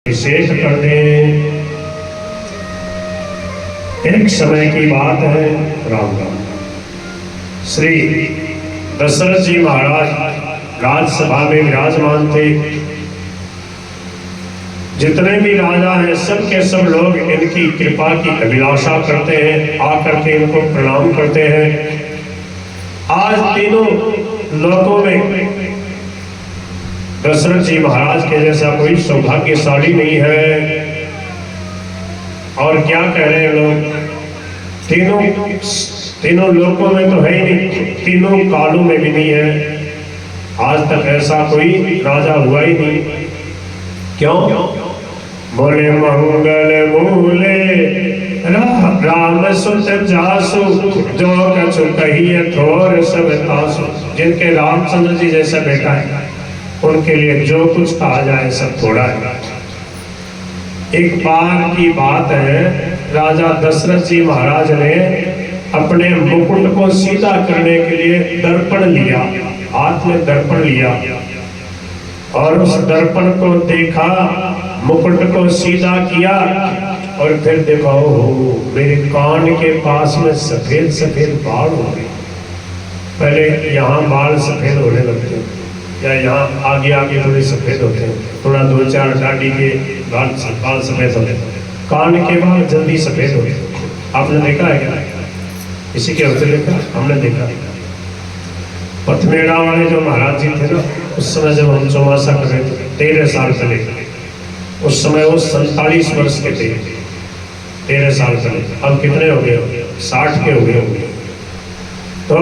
विशेष कर दे। एक समय की बात है, राम राम। श्री दशरथ जी महाराज राजसभा में विराजमान थे। जितने भी राजा हैं सब के सब लोग इनकी कृपा की अभिलाषा करते हैं, आकर के इनको प्रणाम करते हैं। आज तीनों लोकों में दशरथ जी महाराज के जैसा कोई सौभाग्यशाली नहीं है। और क्या कह रहे हैं लोग, तीनों लोकों में तो है ही नहीं, तीनों कालों में भी नहीं है। आज तक ऐसा कोई राजा हुआ ही नहीं। क्यों? बोले मंगल मूले राम सुत जासु, जो कछु कहिए थोर सब तासु। जिनके रामचंद्र जी जैसा बेटा है उनके लिए जो कुछ कहा जाए सब थोड़ा है। एक बार की बात है, राजा दशरथ जी महाराज ने अपने मुकुट को सीधा करने के लिए दर्पण लिया, हाथ में दर्पण लिया और उस दर्पण को देखा, मुकुट को सीधा किया और फिर देखा हो मेरे कान के पास में सफेद सफेद बाल हो गए। पहले यहाँ बाल सफेद होने लगते हैं या यहाँ आगे आगे थोड़े सफेद होते हैं, थोड़ा दो चार दाढ़ी के बाल सफेद होते हैं, कान के बाल जल्दी सफेद होते हैं। आपने देखा है क्या? इसी के होते देखा, हमने देखा। पथमेड़ा वाले जो महाराज जी थे ना, उस समय जब हम चौमासा कर रहे थे 13 साल पहले, उस समय वो 47 वर्ष के थे। 13 साल पहले। अब कितने हो गए? 60 के हो गए होंगे। तो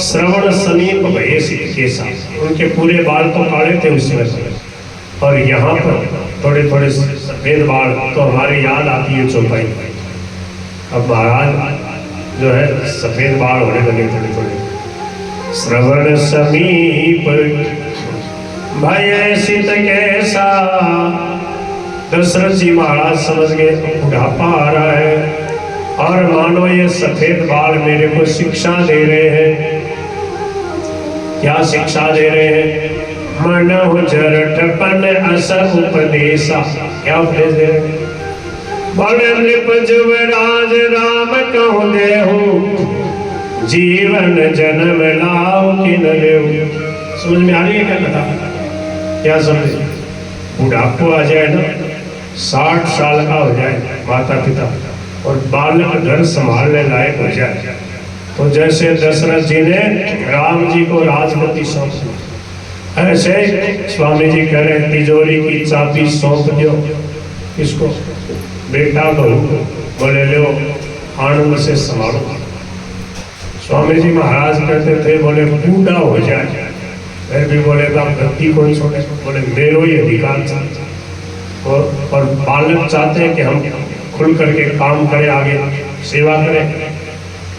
श्रवण समीप भये के साथ उनके पूरे बाल तो काले थे उस समय, और यहाँ पर थोड़े थोड़े सफेद बाल। तो हमारी याद आती है चौपाई। अब महाराज जो है सफेद बाल होने लगे थोड़े थोड़े। श्रवण समीप भये सित कैसा, दशरथ जी महाराज समझ गए बुढ़ापा आ रहा है और मानो ये सफेद बाल मेरे को शिक्षा दे रहे हैं। क्या शिक्षा दे रहे हैं? मन जरठपन अस उपदेशा। क्या उपदेश दे रहे हैं? बड़े नृप जुवराज राम कहु देहु, जीवन जन्म लाओ किन लेहु। समझ में आ रही है क्या कथा? क्या समझे? बुढ़ापा आ जाए ना, 60 साल का हो जाए माता पिता और बालक घर संभालने लायक हो जाए, तो जैसे दशरथ जी ने राम जी को राजगद्दी सौंप दी, ऐसे स्वामी जी कह रहे तिजोरी की चाबी सौंप दो। किसको? बेटा को। बोले लो आनंद से संभालो। स्वामी जी महाराज कहते थे, बोले बूढ़ा हो जाए फिर भी बोले गद्दी कौन छोड़े, बोले मेरो ही अधिकार चाहता। और बालक चाहते हैं कि हम खुल करके काम करें, आगे सेवा करें,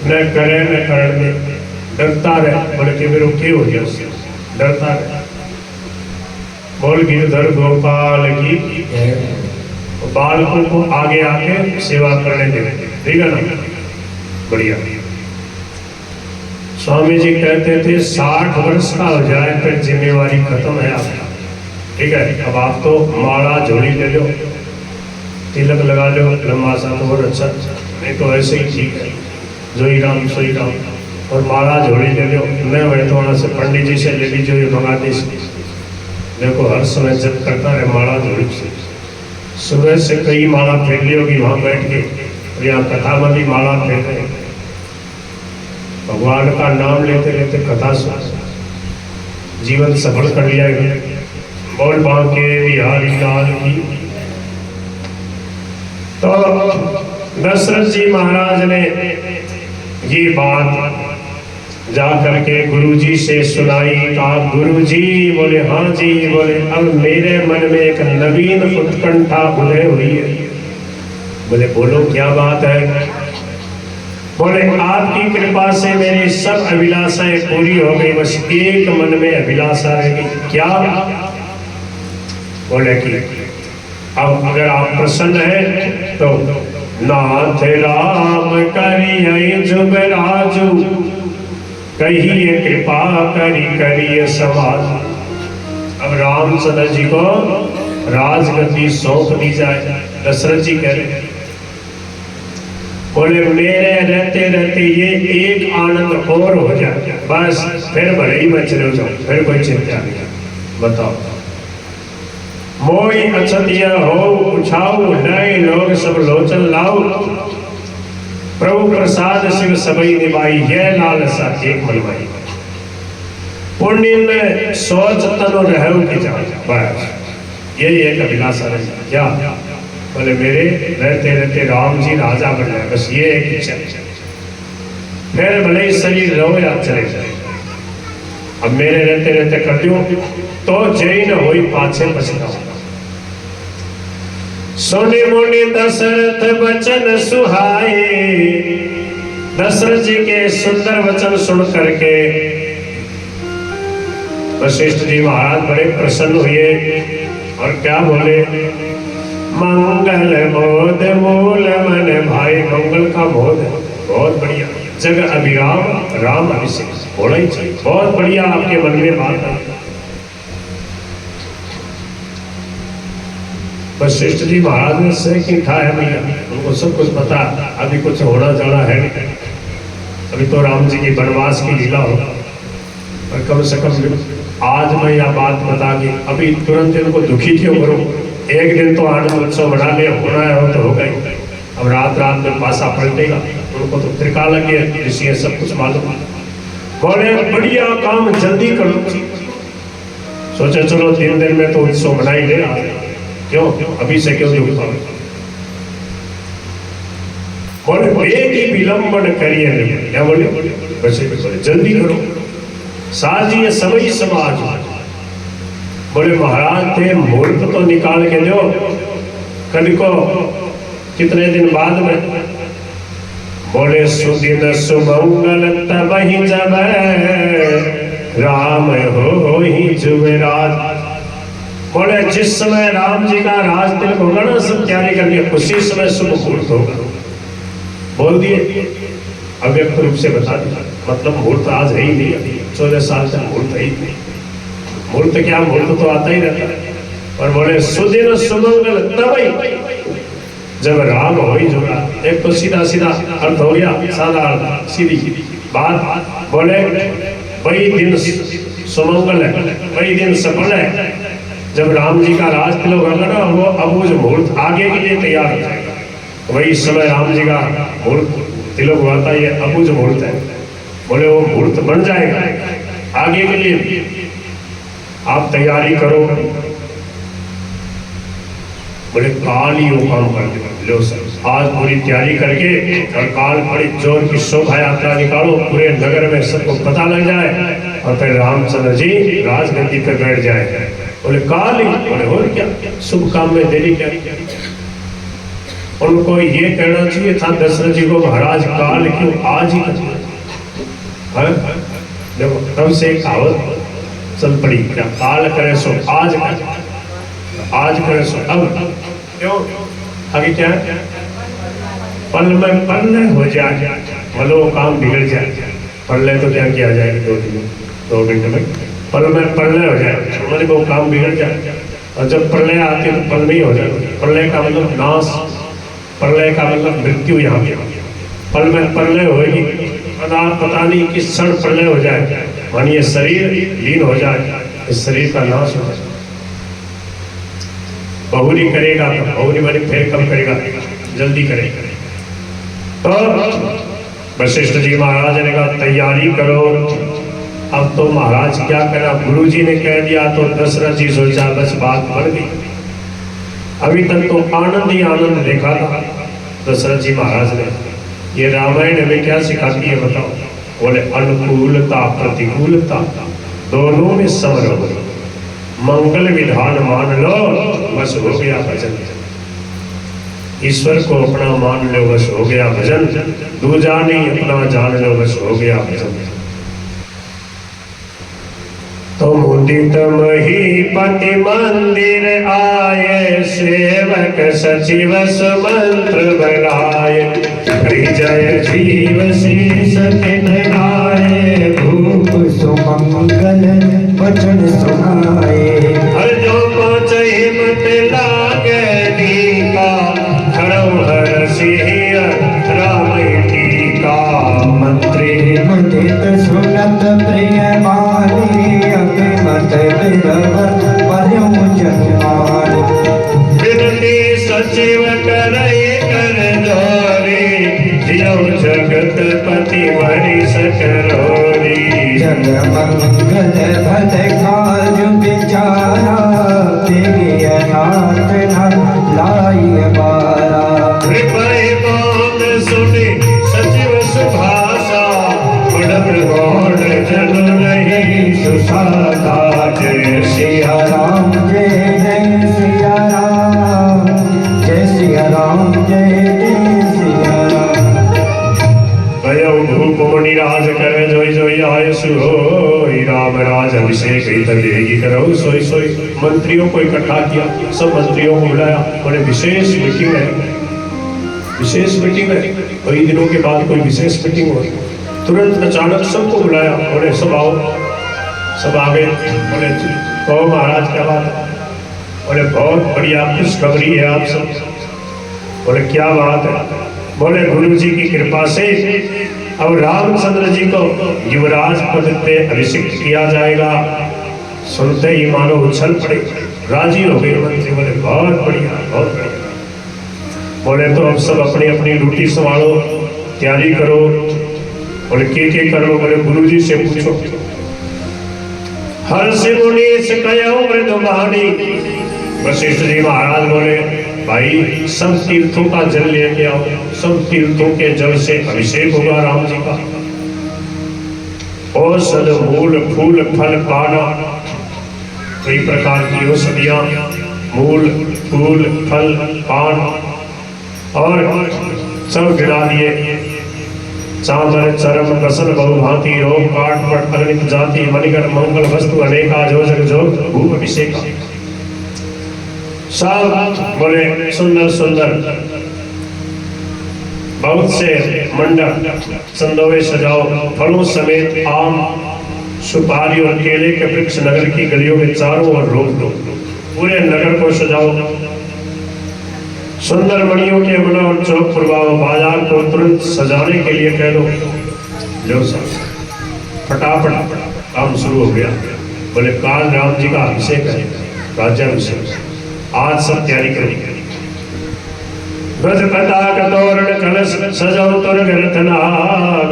न करें न कर दे, डरता रहे। बोले कि मेरे क्या हो गया उससे, डरता रहे। बोल गिरधर गोपाल की, बालकों को आगे आके सेवा करने दे, ठीक है ना? बढ़िया। स्वामी जी कहते थे 60 वर्ष का हो जाए फिर जिम्मेवारी खत्म है आपका, ठीक है? अब आप तो माला झोली ले लो, तिलक लगा लो, लंबा सा तो और अच्छा, नहीं तो ऐसे ही ठीक है, जोई राम सोई राम। और माला झोली ले लो, मैं वही तो वहाँ से पंडित जी से ले लीजिए, ये बांग्लादेश देखो हर समय जब करता है माला झोली से। सुबह से कई माला फेर ली होगी वहाँ बैठ के, और यहाँ कथा में भी माला फेर रहे, भगवान का नाम लेते लेते कथा सुन, जीवन सफल कर लिया है। बोल बांके बिहारी लाल की। तो दशरथ जी महाराज ने ये बात जा करके गुरु जी से सुनाई। कहा गुरु जी? बोले हाँ जी। बोले अब मेरे मन में एक नवीन उत्कंठा उदय हुई है। बोले बोलो क्या बात है? बोले आपकी कृपा से मेरी सब अभिलाषाएं पूरी हो गई, बस एक मन में अभिलाषा रहेगी। क्या? बोले कि अब अगर आप प्रसन्न हैं तो नाथ राम करिए जुबराजू, कहिए कृपा करिए समाज। अब रामचंद्र जी को राजगद्दी सौंप दी जाए। दशरथ जी कह रहे बोले मेरे रहते रहते ये एक आनंद और हो जाए बस, फिर भले ही मैं चले जाऊं, फिर कोई चिंता नहीं। बताओ मोई अछतिया हो उछाऊ नए लोग सब लोचन लाओ, प्रभु प्रसाद शिव सबई निभाई, यह लालसा एक मनवाई। पुण्य में सोच तनो रहु की जाए, बस यही एक अभिलाषा रही। क्या बोले मेरे रहते रहते राम जी राजा बन जाए, बस ये एक इच्छा। फिर भले ही शरीर रहो या चले जाए, अब मेरे रहते रहते कर दो तो जय न होई पाछे पछताओ। सोने मोने दशरथ वचन सुहाए, दशरथ जी के सुंदर वचन सुन करके वशिष्ठ जी महाराज बड़े प्रसन्न हुए और क्या बोले, मंगल मोद मूल मन भाई। मंगल का मोद बहुत बढ़िया, जग अभिराम राम अभिषेक होना ही चाहिए। बहुत बढ़िया आपके मन में बात है। वशिष्ठ जी महाराज ने से की था है भैया, उनको सब कुछ पता, अभी कुछ होना जाना है नहीं, अभी तो राम जी की वनवास की लीला हो। और कम से कम आज मैं यह बात बता के अभी तुरंत इनको दुखी क्यों करूं, एक दिन तो आनंद उत्सव मना ले, होना है तो होगा ही। अब रात रात में पासा पलटेगा, उनको तो त्रिकालज्ञ ऋषि है, सब कुछ मालूम। बोले बढ़िया काम जल्दी करो। सोचे चलो 3 दिन में तो उत्सव मना ही ले, क्यों अभी से क्यों दुख पाओ। बोले वेग ही विलंबन करिए नहीं, क्या बोले वैसे बोले जल्दी करो, साजिए सभी समाज। बोले महाराज थे मुहूर्त तो निकाल के दो, कल को कितने दिन बाद में। बोले सुदिन सुमंगल तब ही जब राम हो ही जुमेरात। बोले जिस समय राम जी का राज तिलक होगा ना, सब तैयारी कर लिया, उसी समय शुभ मुहूर्त होगा। बोल दिए, अव्यक्त रूप से बता दिया, मतलब मुहूर्त आज है ही नहीं, 14 साल तक मुहूर्त है ही नहीं। मुहूर्त क्या, मुहूर्त तो आता ही रहता है। और बोले सुदिन सुमंगल तब जब राम हो ही जुड़ा। एक तो सीधा सीधा अर्थ हो गया, साधा सीधी बात। बोले वही दिन सुमंगल है, वही दिन सफल है जब राम जी का राज तिलक होगा ना, वो अब वो जो मुहूर्त आगे के लिए तैयार हो जाएगा। वही समय राम जी का मुहूर्त तिलक हुआ था, ये अबुझ मुहूर्त है। बोले वो मुहूर्त बन जाएगा आगे के लिए, आप तैयारी करो। बोले काल ही वो काम कर लो सर, आज पूरी तैयारी करके और काल बड़ी जोर की शोभा यात्रा निकालो, पूरे नगर में सबको पता लग जाए और फिर रामचंद्र जी राजगद्दी पे बैठ जाए। बोले काल ही, बोले और क्या, शुभ काम में देरी क्या। उनको ये कहना चाहिए था दशरथ जी को, महाराज काल क्यों आज ही कर। देखो तब से कहावत चल पड़ी, क्या काल करे सो आज कर, आज करे सो अब। क्यों आगे क्या है, पल में पल्ले हो जाए, मतलब वो काम बिगड़ जाए। पल्ले तो क्या किया जाएगी 2 मिनट में, पल में पल्ले हो जाए, मतलब वो काम बिगड़ जाए। और जब प्रलय आती है तो पल नहीं हो जाए। प्रलय का मतलब नाश, प्रलय का मतलब मृत्यु। यहाँ पल में प्रलय होगी, पता नहीं किस क्षण प्रलय हो जाए, मानिए शरीर लीन हो जाए, इस शरीर का नाश हो जाए। बहुरी करेगा तो बहुरी मानी फिर कब करेगा, जल्दी करेगा। तो वशिष्ठ जी महाराज ने कहा तैयारी करो। अब तो महाराज क्या करा, गुरु जी ने कह दिया तो दशरथ जी सोचा बस बात बन गई। अभी तक तो आनंद ही आनंद देखा था दशरथ जी महाराज ने। ये रामायण हमें क्या सिखाती है बताओ। बोले अनुकूलता प्रतिकूलता दोनों में सम रहो, मंगल विधान मान लो, बस हो गया भजन। ईश्वर को अपना मान लो, बस हो गया भजन। दूजा नहीं अपना जान लो, बस हो गया भजन। तो मुदित महीपति मंदिर आए, सेवक सचिव सुमंत्र बनाए। जय जीव शीस नाये, भूप सुमंगल वचन सुनाए। हर जो 5 हिम्मत लागे टीका धर्म हर सिंह राम टीका मंत्री मुदित सुनत प्रिय मानी अभिमत बिरवत पर्युं जन्मानि विनती सचिव करे कर जोरी जियो जगत पति बड़ी सकरोरी जग मंगल भल काज विचारा देवी अनाथ न लाई बारा कृपय बात सुने सचिव सुभाषा बड़ गौड़ जन नहीं सुसाता जय सिया राम जय जय सिया राम जय सिया राम जय जय सिया राम भयउ धूप मणि राज करे जोई जोई आयसु होई राम राज अभिषेक इतर देगी करो सोई सोई। मंत्रियों को इकट्ठा किया, सब मंत्रियों को बुलाया, बड़े विशेष मीटिंग है, विशेष मीटिंग है। कई दिनों के बाद कोई विशेष मीटिंग हो, तुरंत अचानक सबको बुलाया, बोले सब आओ। सब आ गए, बोले कहो महाराज क्या बात है? बोले बहुत बढ़िया खुशखबरी है आप सब। बोले क्या बात है? बोले गुरु जी की कृपा से अब रामचंद्र जी को युवराज पद पे अभिषेक किया जाएगा। सुनते ही मानो उछल पड़े, राजी हो गए मंत्री। बोले बहुत बढ़िया, बहुत बढ़िया। बोले तो अब सब अपनी अपनी ड्यूटी संभालो, तैयारी करो। बोले के करो? बोले गुरु जी से पूछो। हर से मुनीस कयो मृदुवाणी। वशिष्ठ जी महाराज बोले भाई सब तीर्थों का जल लेके आओ, सब तीर्थों के जल से अभिषेक होगा राम जी का। औषध मूल फूल फल पाना, कई प्रकार की औषधियां, मूल फूल फल पान और सब गिरा दिए। चामर चरम बसन बहुभांति रोग काट पट अग्नित जाति मणिकर मंगल वस्तु अनेका जोजक जोग भूप अभिषेक। सब बोले सुंदर सुंदर बहुत से मंडप संदोवे सजाओ, फलों समेत आम सुपारी और केले के वृक्ष नगर की गलियों में चारों ओर रोक दो, पूरे नगर को सजाओ। सुंदर मणियों के बना और चौक प्रभाव बाजार को तुरंत सजाने के लिए कह दो। जो सब फटाफट काम शुरू हो गया। बोले काल राम जी का अभिषेक है, राज्याभिषेक, आज सब तैयारी करेंगे। ब्रज पताक तोरण कलश सजाओ तुरग रत्नाग,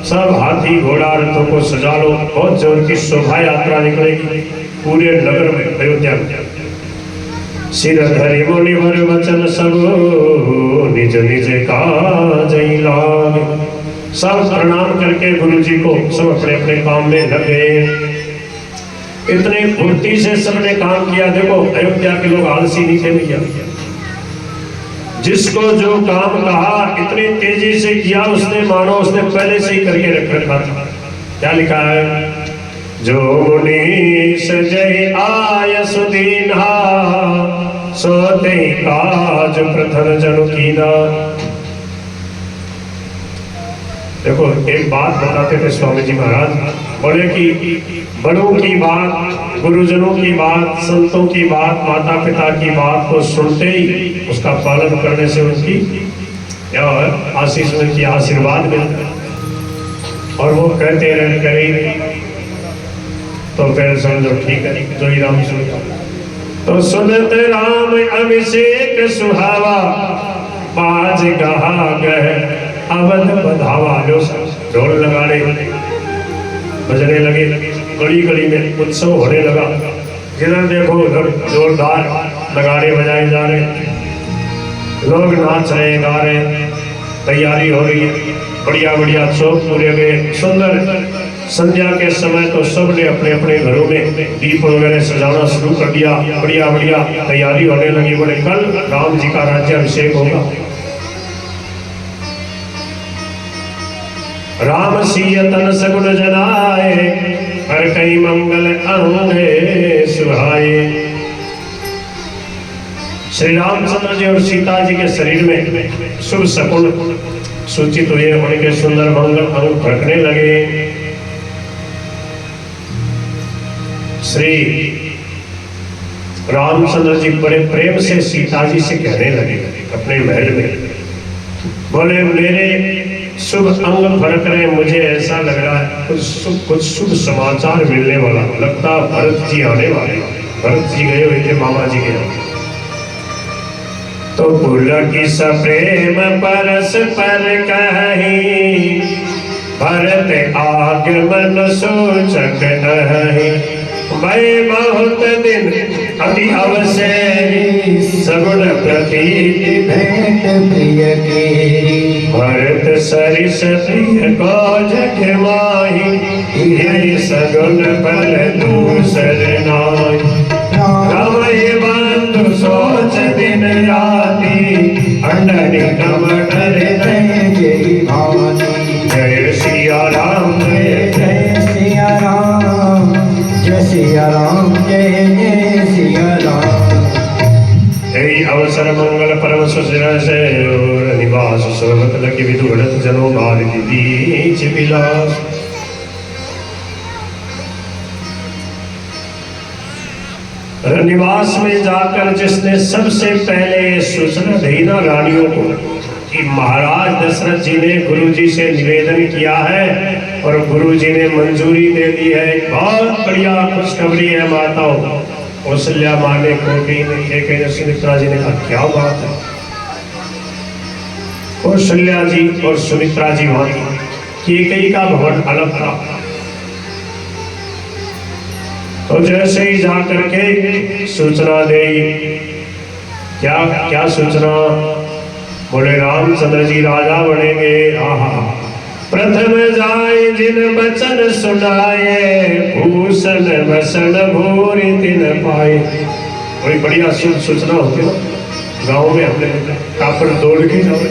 सब हाथी घोड़ा रथों को सजा लो। बहुत जोर की शोभा यात्रा निकलेगी पूरे नगर में, अयोध्या में। सिर धरि मुनिवर वचन सब निज निज काज लाग। सब प्रणाम करके गुरु जी को सब अपने अपने काम में लग गए। इतने फुर्ती से सबने काम किया। देखो अयोध्या के लोग आलसी नहीं थे भैया, जिसको जो काम कहा इतनी तेजी से किया उसने, मानो उसने पहले से ही करके रख रखा था। क्या लिखा है? जो मुनीस जय आय सुदीना, सोते काज प्रथम जनु कीना। देखो एक बात बताते थे स्वामी जी महाराज, बोले कि बड़ों की बात, गुरुजनों की बात, संतों की बात, माता पिता की बात को सुनते ही उसका पालन करने से उनकी क्या आशीष मिलती, आशीर्वाद मिलता है। और वो कहते रहे करें तो फिर समझो ठीक है, जो ही राम सुन। तो सुनत राम अभिषेक सुहावा, बाज गहा गए अवध बधावा। लो ढोल लगाने बजने लगे, गली गली में उत्सव होने लगा। जिधर देखो उधर जोरदार नगाड़े बजाए जा रहे, लोग नाच रहे गा रहे, तैयारी हो रही है। बढ़िया बढ़िया चौक पूरे में सुंदर। संध्या के समय तो सबने अपने अपने घरों में दीप वगैरह सजाना शुरू कर दिया। बढ़िया बढ़िया तैयारी होने लगी। बोले कल राम जी का राज्याभिषेक होगा। राम सिय तन सगुन जनाए, हर कई मंगल अंगे सुहाए। श्री रामचंद्र जी और सीता जी के शरीर में शुभ शकुन सूचित हुए, उनके सुंदर मंगल अंग फड़कने लगे। श्री रामचंद्र जी बड़े प्रेम से सीता जी से कहने लगे अपने महल में, बोले मेरे शुभ अंग फड़क रहे, मुझे ऐसा लग रहा है कुछ शुभ समाचार मिलने वाला, लगता भरत जी आने वाले। भरत जी गए हुए थे मामा जी के यहाँ। तो पुलकी सप्रेम परस पर कहीं, भरत आगमन सोचक नहीं। मैं बहुत दिन अति अवसरी, सगुण प्रतीति भेंट प्रिय के। भरत सरिस प्रिय को जग माही, यही सगुन फल दूसर नाई। रामय बंधु सोच दिन राती, अंडनी कमटर जय भानी। जय सिया राम जय जय सिया राम, जय सिया राम, जय जय सिया राम। यही अवसर मंगल परम सुशिर से और निवास सोवत लगी विधु घड़त जनो भारती बीच विलास। निवास में जाकर जिसने सबसे पहले सूचना दी ना रानियों को कि महाराज दशरथ जी ने गुरु जी से निवेदन किया है और गुरु जी ने मंजूरी दे दी है, बहुत बढ़िया खुशखबरी है माताओं। कौशल्या माँ ने को सुमित्रा जी ने कहा क्या बात है। कौशल्या जी और सुमित्रा जी वहां कैकेयी का भवन अलग था। तो जैसे ही जा करके सूचना दे, क्या क्या सूचना, बोले रामचंद्र जी राजा बनेंगे। आहा, प्रथम जाए जिन बचन सुनाए, भूषण बसन भूरि तिन पाए। बड़ी बढ़िया सूचना होती है ना गाँव में, हमने कापड़ दौड़ के जाओ,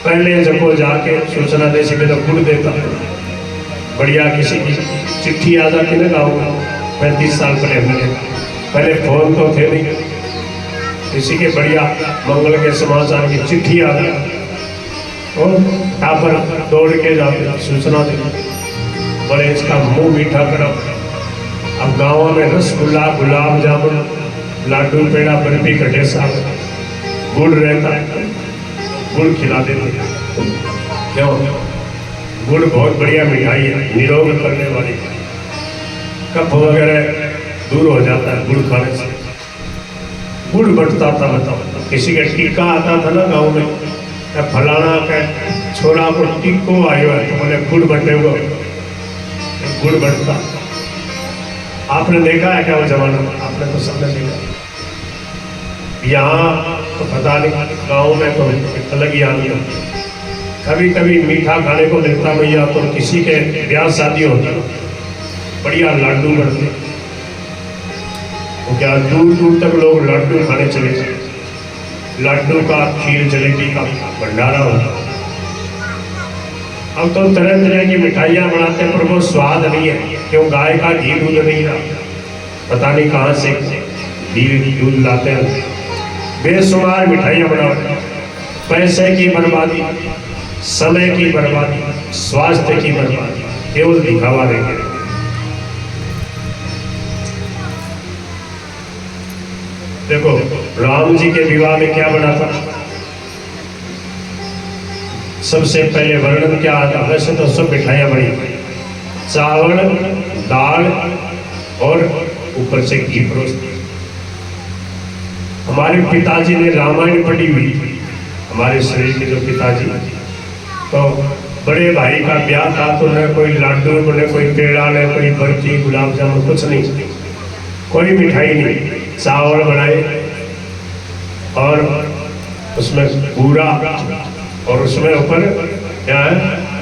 पहले जब जाके सूचना दे से तो गुड़ देता, बढ़िया किसी की चिट्ठी आ जाती ना गाँव में। 35 साल पहले हमने, पहले फोन तो थे नहीं, किसी के बढ़िया मंगल के समाचार की चिट्ठी आ गई और टापर दौड़ के जाते सूचना दे, बोले इसका मुंह मीठा करो। अब गाँव में रसगुल्ला, गुलाब जामुन, लाडू, पेड़ा, बर्फी, कटे साग, गुड़ रहता है, गुड़ खिला देते। क्यों? गुड़ बहुत बढ़िया मिठाई है, निरोग करने वाली, कफ वगैरह दूर हो जाता है गुड़ खाने से। गुड़ बंटता था, बताओ किसी का टीका आता था ना गांव में, फलाना का छोरा को टीको आयो है तो बोले गुड़ बंटे हुआ, गुड़ बंटता। आपने देखा है क्या वो जमाना? आपने तो सबने देखा। यहाँ तो पता नहीं, गाँव में तो अलग ही आदमी होती। कभी कभी मीठा खाने को मिलता भैया, तो किसी के ब्याह शादी होती, बढ़िया लाडू बनते, तो क्या दूर दूर तक लोग लाडू खाने चले जाते। लाडू का, खीर, जलेबी का भंडारा होता। अब तो तरह तरह की मिठाइयाँ बनाते हैं, पर वो स्वाद नहीं है, क्यों? गाय का घी दूध नहीं रहा, पता नहीं कहाँ से घी दूध लाते हैं। बेशुमार मिठाइयाँ बनाते, पैसे की बर्बादी, समय की बर्बादी, स्वास्थ्य की बर्बादी, केवल दिखावा देंगे। देखो राम जी के विवाह में क्या बना था? सबसे पहले वर्णन क्या आता? वैसे तो सब मिठाइयाँ बनी, चावल, दाल और ऊपर से घी परोसते। हमारे पिताजी ने रामायण पढ़ी हुई थी, हमारे शरीर के जो पिताजी, तो बड़े भाई का ब्याह था तो न कोई लाडू, न कोई पेड़ा, न कोई बर्फी, गुलाब जामुन, कुछ नहीं, कोई मिठाई नहीं। चावल बनाए और उसमें पूरा, और उसमें ऊपर क्या है?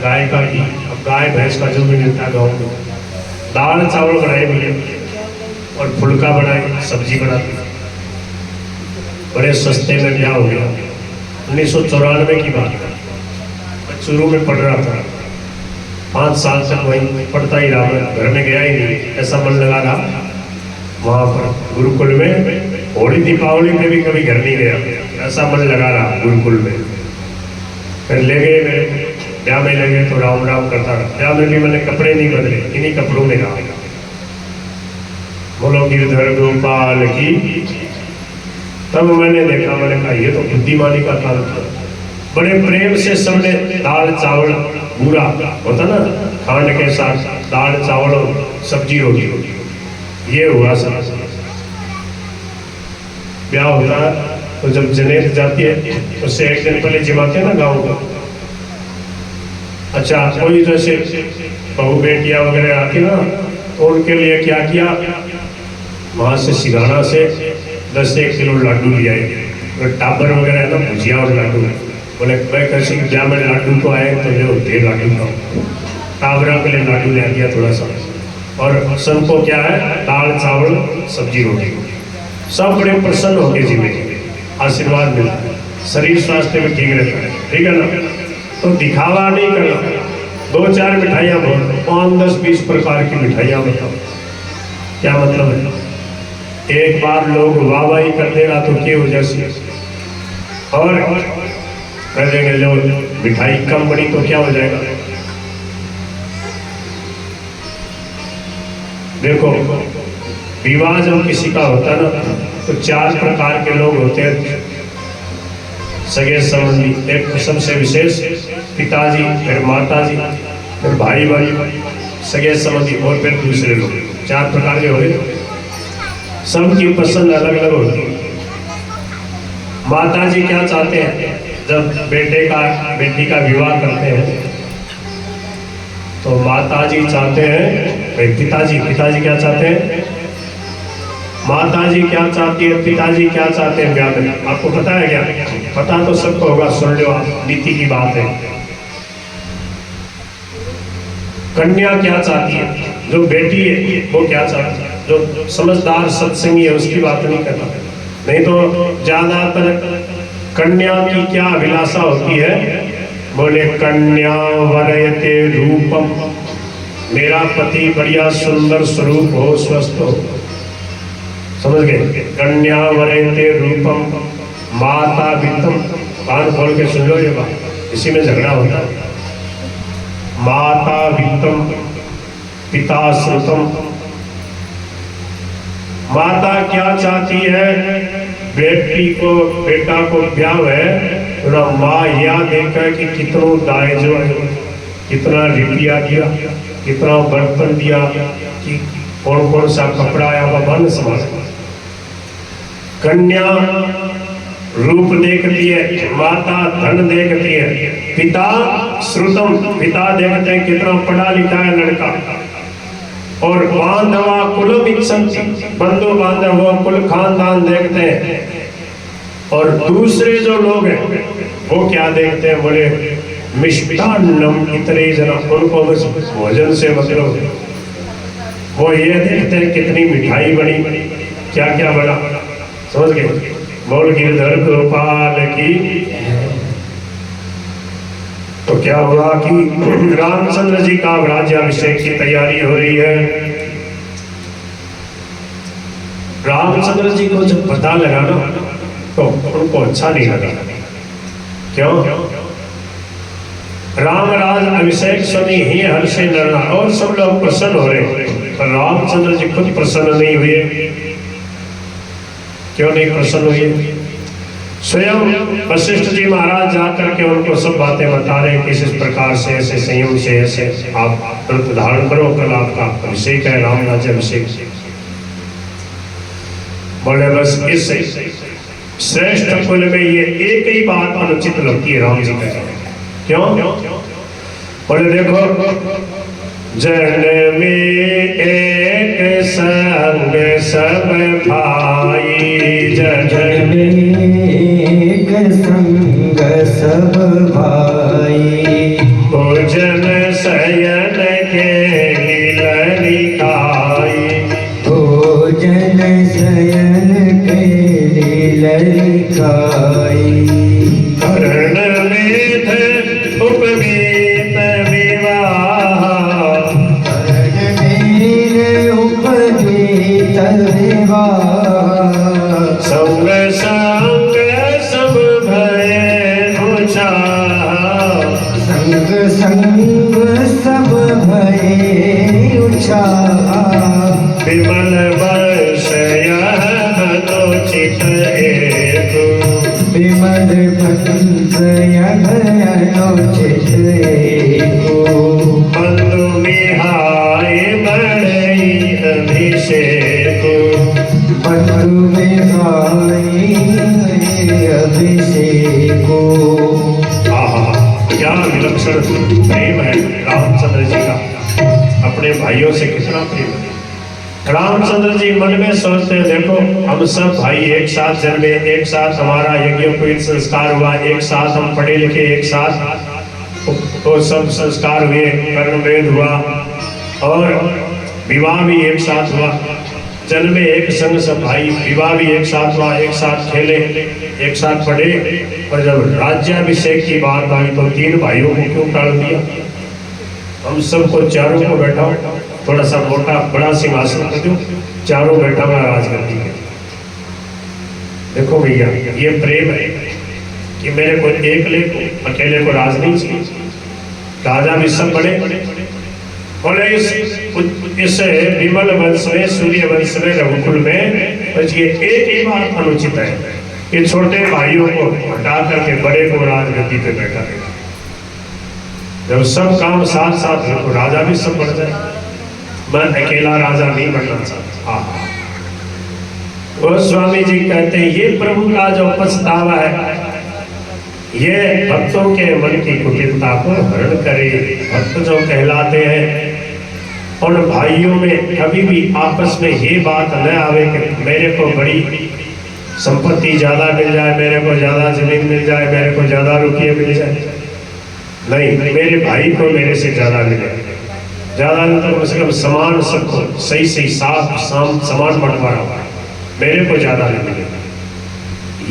गाय का घी। अब गाय भैंस का जो भी मिलता है गाँव में। दाल चावल बनाए मिले और फुल्का बनाए, सब्जी बनाई। बड़े सस्ते में ब्याह हो गया। 1994 की बात है, मैं शुरू में पढ़ रहा था, 5 साल तक वहीं पढ़ता ही रहा, मैं घर में गया ही नहीं, ऐसा मन लगा रहा वहाँ पर गुरुकुल में। होली दीपावली में भी कभी घर नहीं गया, ऐसा मन लगा रहा गुरुकुल में। फिर ले गए मेरे ब्याह में, लगे तो राम राम करता रहा। ब्याह में भी मैंने कपड़े नहीं बदले, इन्हीं कपड़ों में रहा। बोलो गिरधर गोपाल की। तब मैंने देखा, मैंने कहा ये तो बुद्धिमानी का काम था। बड़े प्रेम से सबने दाल चावल पूरा होता ना, खांड के साथ दाल चावल और सब्जी रोटी, ये हुआ सब। ब्याह होता है तो जब जनेत जाती है उससे एक दिन पहले जिमाते हैं ना गाँव को। अच्छा, कोई जैसे बहू बेटियां वगैरह आती ना, तो उनके लिए क्या किया, वहां से सिराना से 10-1 किलो लाडू ले आए। तो टाबर वगैरह है ना, भुजिया और लाडू। बोले मैं कैसे ब्याह में लाडू तो आए तो जो ढेर लाडू खाओ। टाबरा के लिए लाडू ले दिया थोड़ा सा, और सबको क्या है, दाल चावल सब्जी रोटी। सब बड़े प्रसन्न होके जीवे, आशीर्वाद मिलता है, शरीर स्वास्थ्य में ठीक रहता है, ठीक है ना। तो दिखावा नहीं करना। 2-4 मिठाइयाँ बोल, 5-10-20 प्रकार की मिठाइयाँ बताओ, क्या मतलब है। एक बार लोग वाहवाही कर देगा तो क्या हो जाए, और कह देंगे जो मिठाई कम बड़ी तो क्या हो जाएगा। देखो, विवाह जब किसी का होता ना, तो 4 प्रकार के लोग होते हैं सगे संबंधी। एक सबसे विशेष पिताजी, फिर माताजी, फिर भाई भाई, सगे संबंधी, और फिर दूसरे लोग। 4 प्रकार के होते। सबकी पसंद अलग अलग होती है। माताजी क्या चाहते हैं, जब बेटी का विवाह करते हैं तो माताजी चाहते हैं, पिताजी क्या चाहते हैं, माताजी क्या चाहती है, पिताजी क्या चाहते हैं ब्याह में। आपको पता है क्या? पता तो सबको होगा, सुन लो आप, नीति की बात है। कन्या क्या चाहती है, जो बेटी है वो क्या चाहती है। जो समझदार सत्संगी है उसकी बात नहीं करता, नहीं तो ज्यादातर कन्या की क्या अभिलाषा होती है, बोले कन्या वरयते रूपम, मेरा पति बढ़िया सुंदर स्वरूप हो, स्वस्थ हो। समझ गए? कन्या वरयते रूपम माता वित्तम। कान खोल के सुन लो ये बात, इसी में झगड़ा होता है। माता वित्तम पिता श्रुतम। माता क्या चाहती है, बेटा को ब्याह है तो माँ यह देखा कि कितनों दायज, कितना रुपया दिया, कितना बर्तन दिया, कि कौन कौन सा कपड़ा आया, वह मन समझ। कन्या रूप देखती है, माता धन देखती है, पिता श्रुतम, पिता देखते हैं कितना पढ़ा लिखा है लड़का, और बांधवा कुलम इच्छन्ति, बंधु बांधव कुल खानदान देखते हैं। और दूसरे जो लोग हैं वो क्या देखते हैं, बोले मिष्टान्नम इतने जना, उनको बस भोजन से मतलब, वो ये देखते हैं कितनी मिठाई बनी, क्या क्या बना। समझ गए? बोल गिरधर गोपाल की। तो क्या हुआ कि रामचंद्र जी का राज्याभिषेक की तैयारी हो रही है। रामचंद्र जी को जब पता लगा ना, तो उनको अच्छा नहीं लगा। क्यों? राम राज अभिषेक सुनी ही हर्षे नरना, और सब लोग प्रसन्न हो रहे, पर रामचंद्र जी खुद प्रसन्न नहीं हुए। क्यों नहीं प्रसन्न हुए? स्वयं वशिष्ठ जी महाराज जाकर के उनको सब बातें बता रहे हैं, किस प्रकार से ऐसे संयम से ऐसे आप व्रत धारण करो, कल आपका अभिषेक है, राम राज्य अभिषेक। बोले बस इस श्रेष्ठ कुल में ये एक ही बात अनुचित लगती है राम जी का। क्यों? बोले देखो, जन में एक संग सब भाई, जन में एक संग सब भाई, भोजन शयन के ललिकाई, भोजन शयन के ललिकाई, कर्ण मेध उपवीत विवाह, कर्ण मेध उपवीत विवाह, संग संग सब भय उत्साह, संग संग सब भय उत्साह, विमल मदभंस अनुचित एको बंधु बिहाय बड़ई अभिषेक बंधु बिहाई अभिषेको। आहा, क्या विलक्षण प्रेम है रामचंद्र जी का, अपने भाइयों से कितना प्रेम है। रामचंद्र जी मन में सोचते हैं, देखो हम सब भाई एक साथ जन्मे, एक साथ हमारा यज्ञोपवीत संस्कार हुआ, एक साथ हम पढ़े लिखे, एक साथ वो सब संस्कार हुए, कर्मवेद हुआ और विवाह भी एक साथ हुआ, जन्मे एक संग सब भाई, विवाह भी एक साथ हुआ, एक साथ खेले, एक साथ पढ़े। और जब राज्याभिषेक की बात आई तो तीन भाइयों को क्यों टाल दिया? हम सबको चारों को बैठा, थोड़ा सा मोटा बड़ा सिंहासन कर दो, चारों बैठा हुआ राज कर दी। देखो भैया, ये प्रेम है कि मेरे को एक अकेले को राज नहीं चाहिए। राजा भी सब बड़े बोले, इस विमल वंश में, सूर्य वंश में, रघुकुल में बस ये एक ही बात अनुचित है कि छोटे भाइयों को हटा करके बड़े को राजगद्दी पे बैठा देगा। जब सब काम साथ साथ हो तो राजा भी सब बढ़ जाए। मैं अकेला राजा नहीं बनना चाहता। वो स्वामी जी कहते हैं, ये प्रभु का जो पछतावा है, ये भक्तों के मन की कुटिलता को हरण करे। भक्त जो कहलाते हैं उन भाइयों में कभी भी आपस में ये बात न आवे कि मेरे को बड़ी संपत्ति ज्यादा मिल जाए, मेरे को ज्यादा जमीन मिल जाए, मेरे को ज्यादा रुपये मिल जाए। नहीं, मेरे भाई को मेरे से ज्यादा मिले, ज्यादा नहीं तो कम से कम समान, सबको सही सही साफ समान बंटवारा, मेरे को ज्यादा नहीं मिले।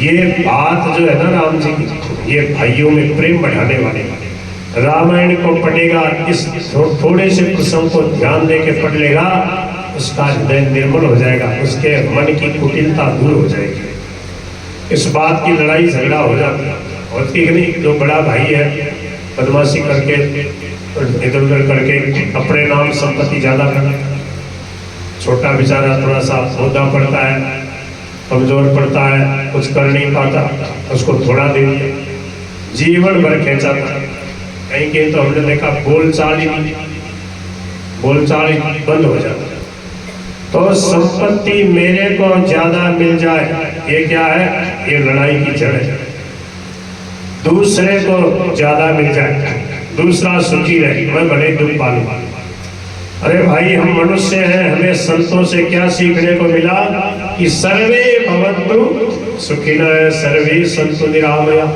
ये बात जो है ना राम जी की, ये भाइयों में प्रेम बढ़ाने वाले। रामायण को पढ़ेगा, इस थोड़े से प्रसंग को ध्यान दे के पढ़ लेगा, उसका हृदय निर्मल हो जाएगा, उसके मन की कुटिलता दूर हो जाएगी। इस बात की लड़ाई झगड़ा हो जाती है और ठीक नहीं, जो बड़ा भाई है बदमाशी करके इधर उधर करके अपने नाम संपत्ति ज्यादा करना, छोटा बेचारा थोड़ा सा होदा पड़ता है, कमजोर पड़ता है, कुछ कर नहीं पाता, उसको थोड़ा दे दिया, जीवन भर खेचा था। कहीं कहीं तो हमने देखा बोलचाल ही बंद हो जाता। तो संपत्ति मेरे को ज्यादा मिल जाए, ये क्या है? ये लड़ाई की जड़ है। दूसरे को ज्यादा मिल जाए, दूसरा सुखी रहे, मैं भले दुख पालूं। अरे भाई, हम मनुष्य हैं, हमें संतों से क्या सीखने को मिला कि सर्वे भवन्तु सुखिनः सर्वे सन्तु निरामया,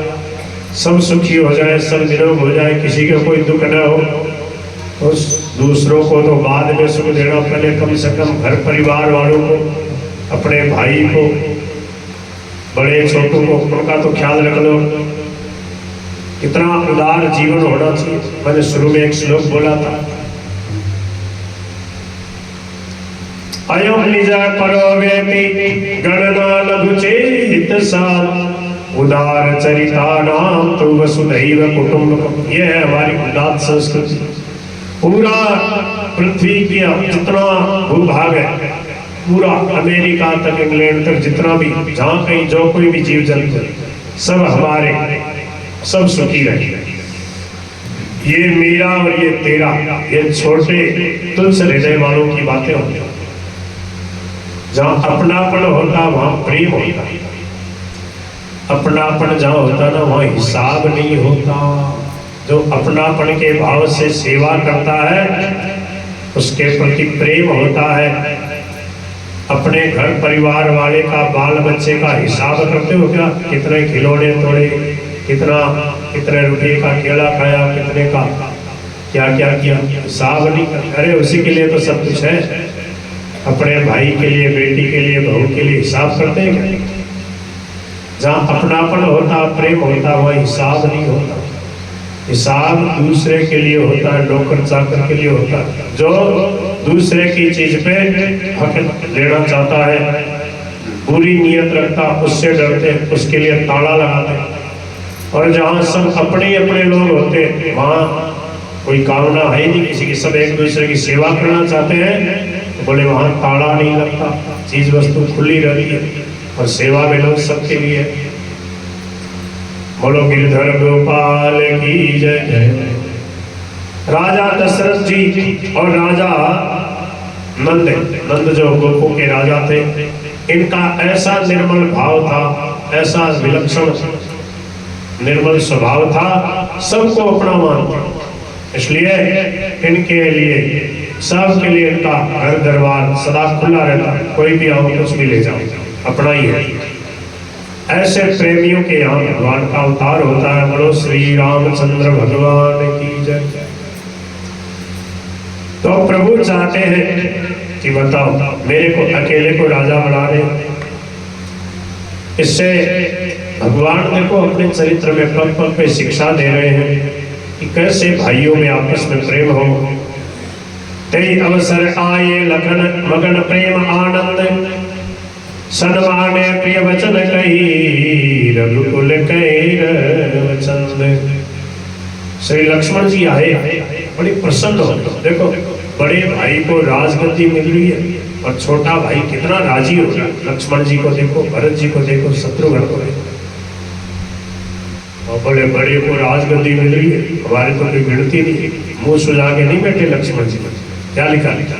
सब सुखी हो जाए, सब निरोग हो जाए, किसी का कोई दुख न हो। तो दूसरों को तो बाद में सुख देना, पहले कम से कम घर परिवार वालों को, अपने भाई को, बड़े छोटों को, उनका तो ख्याल रख लो। कितना उदार जीवन होना चाहिए। मैंने शुरू में एक श्लोक बोला था, अयम निज परो व्यक्ति गणना लघु चेतसा उदार चरिता नाम तो वसुधैव कुटुंबकम। ये है हमारी उदार संस्कृति। पूरा पृथ्वी का जितना भूभाग है, पूरा अमेरिका तक, इंग्लैंड तक, जितना भी, जहाँ कहीं जो कोई भी जीव जंतु, सब हमारे, सब सुखी रहे। ये मेरा और ये तेरा, ये छोटे तुच्छ हृदय वालों की बातें होती हैं। जहाँ अपनापन होता वहाँ प्रेम होता है। अपनापन जहाँ होता ना वहाँ हिसाब नहीं होता। जो अपनापन के भाव से सेवा करता है उसके प्रति प्रेम होता है। अपने घर परिवार वाले का, बाल बच्चे का हिसाब करते हो क्या? कितने खिलौने तोड़े, कितने रुपये का केला खाया, कितने का क्या क्या किया, हिसाब नहीं करते। अरे उसी के लिए तो सब कुछ है। अपने भाई के लिए, बेटी के लिए, बहू के लिए हिसाब करते हैं क्या? जहाँ अपनापन होता, प्रेम होता, वह हिसाब नहीं होता। हिसाब दूसरे के लिए होता है, नौकर चाकर के लिए होता है। जो दूसरे की चीज पे हक लेना चाहता है, बुरी नियत रखता, उससे डरते, उसके लिए ताला लगाते। और जहाँ सब अपने अपने लोग होते, वहाँ कोई कामना है ही नहीं किसी की, सब एक दूसरे की सेवा करना चाहते हैं, तो बोले वहाँ ताला नहीं लगता, चीज वस्तु खुली रहती है और सेवा में लोग सबके लिए। बोलो गिरधर गोपाल की जय जय। राजा दशरथ जी और राजा नंद जो गोपों के राजा थे, इनका ऐसा निर्मल भाव था, ऐसा विलक्षण निर्मल स्वभाव था, सबको अपना मानता, इसलिए इनके लिए सबके लिए इनका घर दरबार सदा खुला रहता, कोई भी आओ कुछ भी ले जाओ, अपना ही है। ऐसे प्रेमियों के यहाँ भगवान का अवतार होता है। बोलो श्री रामचंद्र भगवान की जय। तो प्रभु चाहते हैं कि बताओ मेरे को अकेले को राजा बना रहे। इससे भगवान देखो अपने चरित्र में पल पल पे शिक्षा दे रहे हैं कि कैसे भाइयों में आपस में प्रेम हो। तेई अवसर आए लखन मगन प्रेम आनंद, सन्माने प्रिय वचन कही रघुकुल कैरवचंद। श्री लक्ष्मण जी आए, बड़ी प्रसन्न हो। देखो बड़े भाई को राजगद्दी मिल रही है और छोटा भाई कितना राजी हो रहा है। लक्ष्मण जी को देखो, भरत जी को देखो, शत्रुघ्न को देखो, और बोले बड़े को राजगद्दी मिल रही है, हमारे तो कोई गिनती नहीं। मुंह सुझा के नहीं बैठे लक्ष्मण जी। क्या लिखा लिखा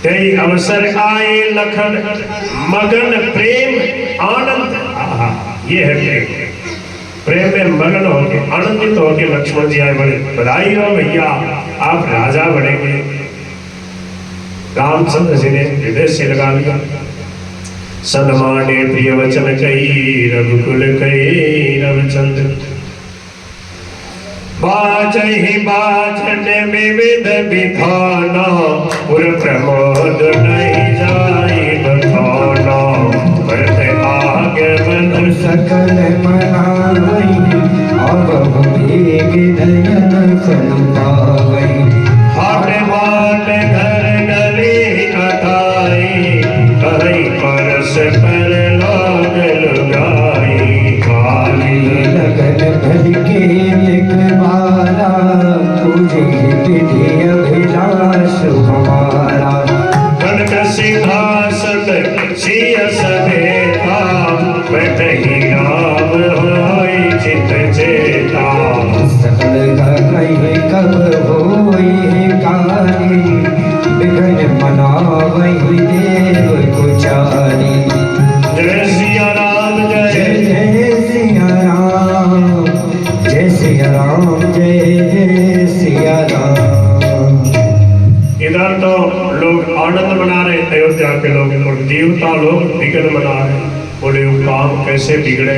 तेई अवसर आए लखन मगन प्रेम आनंद। ये है प्रेम, प्रेम में मगन होके आनंदित होके लक्ष्मण जी आए। बड़े बधाई हो भैया, आप राजा बनेंगे। रामचंद्र जी ने हृदय से लगा लिया। सन्माने प्रिय वचन कही रघुकुल कैरवचंद। बाजहि बाजन विविध विधाना, पुर प्रमोद नहीं जाई बखाना। भरत आगमन सकल मनावई, अब एक दयन फलुतावई। हाट बाट घर गली अठाई, कहीं परस पर लाग लगाई। काली लगन भर के लिखवारा, तुझे विधि अभिलाष हमारा। कनक सिंहासन सिय समेता, बैठहि राम होई चित चेता। सकल कही कब होई काली, बिघन मनावई देव कुचारी। जय सिया राम जय जय सिया राम, जय सिया राम, जय जय सिया राम। इधर तो लोग आनंद मना रहे अयोध्या के लोग, और देवता लोग विघ्न मना रहे। बोले वो काम कैसे बिगड़े,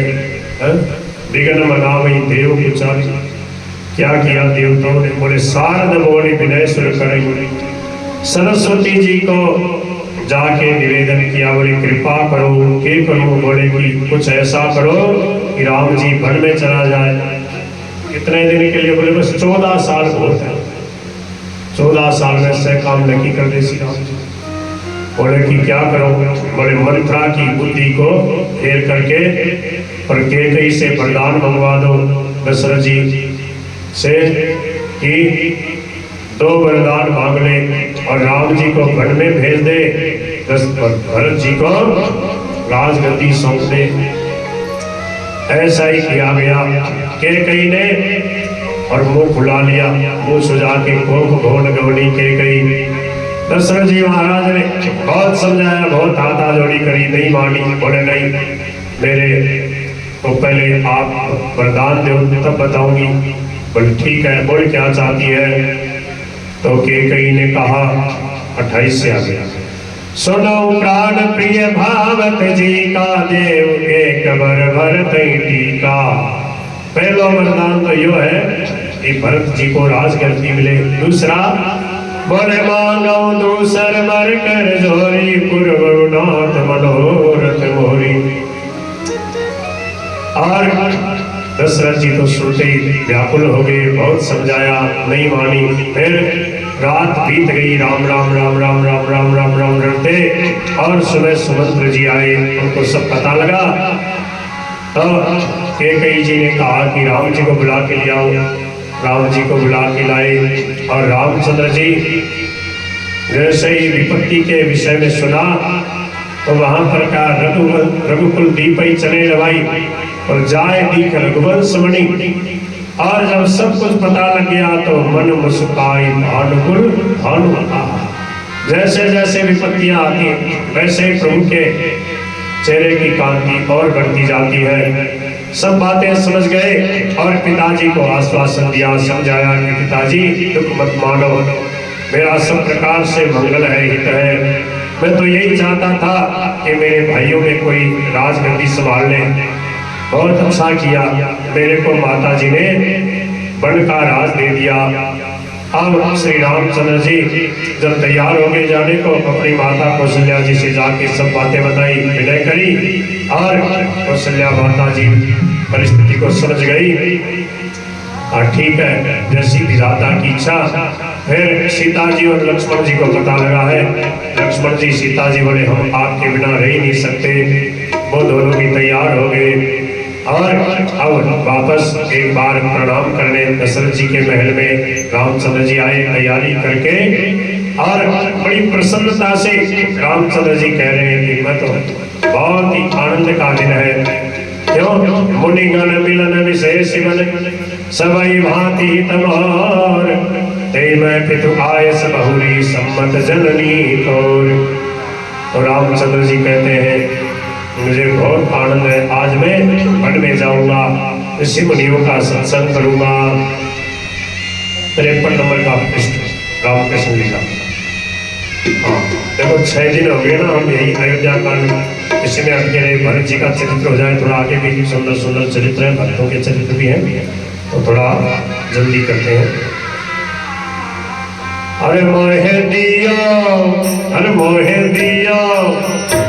विघ्न मना वही देव कुचारी। क्या किया देवताओं ने? बोले शारद बोली विनय सुर करें। सरस्वती जी को जाके निवेदन किया, बोले कृपा करो, के करो? बोले कि कुछ ऐसा करो कि राम जी वन में चला जाए। कितने दिन के लिए? बोले बस 14 साल बहुत है, 14 साल में से काम नहीं कर दे श्री राम जी। बोले कि क्या करो? बोले मंत्रा की बुद्धि को फेर करके और कैकेयी से वरदान मंगवा दो दशरथ जी से कि 2 वरदान मांग ले और राम जी को वन में भेज दे, भरत जी को राजगद्दी सौंप दे। ऐसा ही किया गया। कैकेयी ने और मुंह फुला लिया, मुंह सुझा के कोप घोन गवनी कैकेयी। दशरथ जी महाराज ने बहुत समझाया, बहुत हाथा जोड़ी करी, नहीं मानी। बोले नहीं, मेरे तो पहले आप वरदान दो तब बताऊंगी। बोले ठीक है। बोले क्या चाहती है? तो कैकेयी ने कहा 28 से आ गया। सुनो प्राण प्रिय भावत जी का, देव एक बर भरत टीका। पहला वरदान तो यो है कि भरत जी को राजगद्दी मिले। दूसरा बोले मांगो दूसर मर कर जोरी, पूर्वनाथ मनोरथ मोरी। और दशरथ जी तो सुनते ही व्याकुल हो गए, बहुत समझाया, नहीं मानी। फिर रात बीत गई, राम राम राम राम राम राम राम राम रटते, और सुबह सुमंत्र जी आए, उनको सब पता लगा। तो कैकेयी जी ने कहा कि राम जी को बुला के ले आओ। राम जी को बुला के लाए और रामचंद्र जी जैसे ही विपत्ति के विषय में सुना तो वहां पर का रघुकुल दीप ही चले लगाई। और जाए दीख रघुवंश मणि। और जब सब कुछ पता लग गया तो मन मुस्काई भानुकुल भानु आहा। जैसे जैसे विपत्तियां आती वैसे प्रभु के चेहरे की कांति और बढ़ती जाती है। सब बातें समझ गए और पिताजी को आश्वासन दिया, समझाया कि पिताजी दुख मत मानो, मेरा सब प्रकार से मंगल है, हित है। मैं तो यही चाहता था कि मेरे भाइयों में कोई राजगद्दी संभाल ले। बहुत अच्छा किया, मेरे को माता जी ने वन का राज दे दिया। अब श्री रामचंद्र जी जब तैयार हो गए जाने को, अपनी माता कौशल्या जी से जाके सब बातें बताई, विनय करी। और कौशल्या माता जी परिस्थिति को समझ गई। ठीक है, जैसी विधाता की इच्छा। फिर सीता जी और लक्ष्मण जी को पता लगा है। लक्ष्मण जी सीता जी बोले हम आपके बिना रह ही नहीं सकते। वो दोनों भी तैयार हो गए और अब वापस एक बार प्रणाम करने दशरथ जी के महल में रामचंद्र जी आए तैयारी करके। और बड़ी प्रसन्नता से रामचंद्र जी कह रहे हैं कि मैं तो बहुत ही आनंद का दिन है। क्यों? मुनिगण मिलन विशेष मन सबई भांति तमोर, ते मैं पितु आयस बहुरी सम्मत जननी तोर। तो रामचंद्र जी कहते हैं मुझे बहुत आनंद है, आज मैं वन में जाऊंगा, ऋषि मुनियों का सत्संग करूंगा। 53 नंबर का पृष्ठ रामकृष्ण जी का। हाँ देखो 6 दिन हो गए ना, हम यही अयोध्या कांड इसमें अकेले भरत जी का चरित्र हो जाए, थोड़ा आगे भी सुंदर सुंदर चरित्र है, भक्तों के चरित्र भी हैं, तो थोड़ा जल्दी करते हैं। अरे मोहे दियो, अरे मोहे दियो,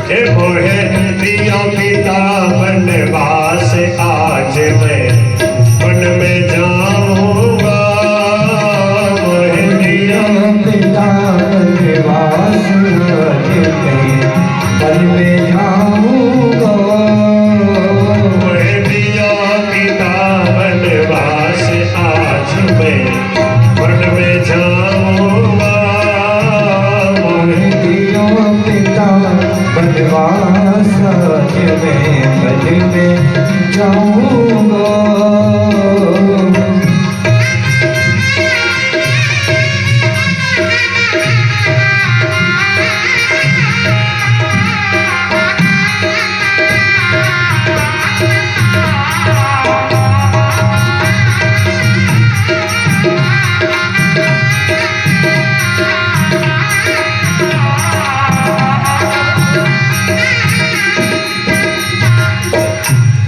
हे मोहे दियो पिता वनवास, आज मैं वन में जाऊंगा। मोहे दियो पिता वनवास, आज मैं वन में जाऊंगा। मोहे दियो पिता वनवास, आज मैं वन में जाऊंगा। मोहे दियो पिता वनवास, आज मैं वन में जाऊंगा।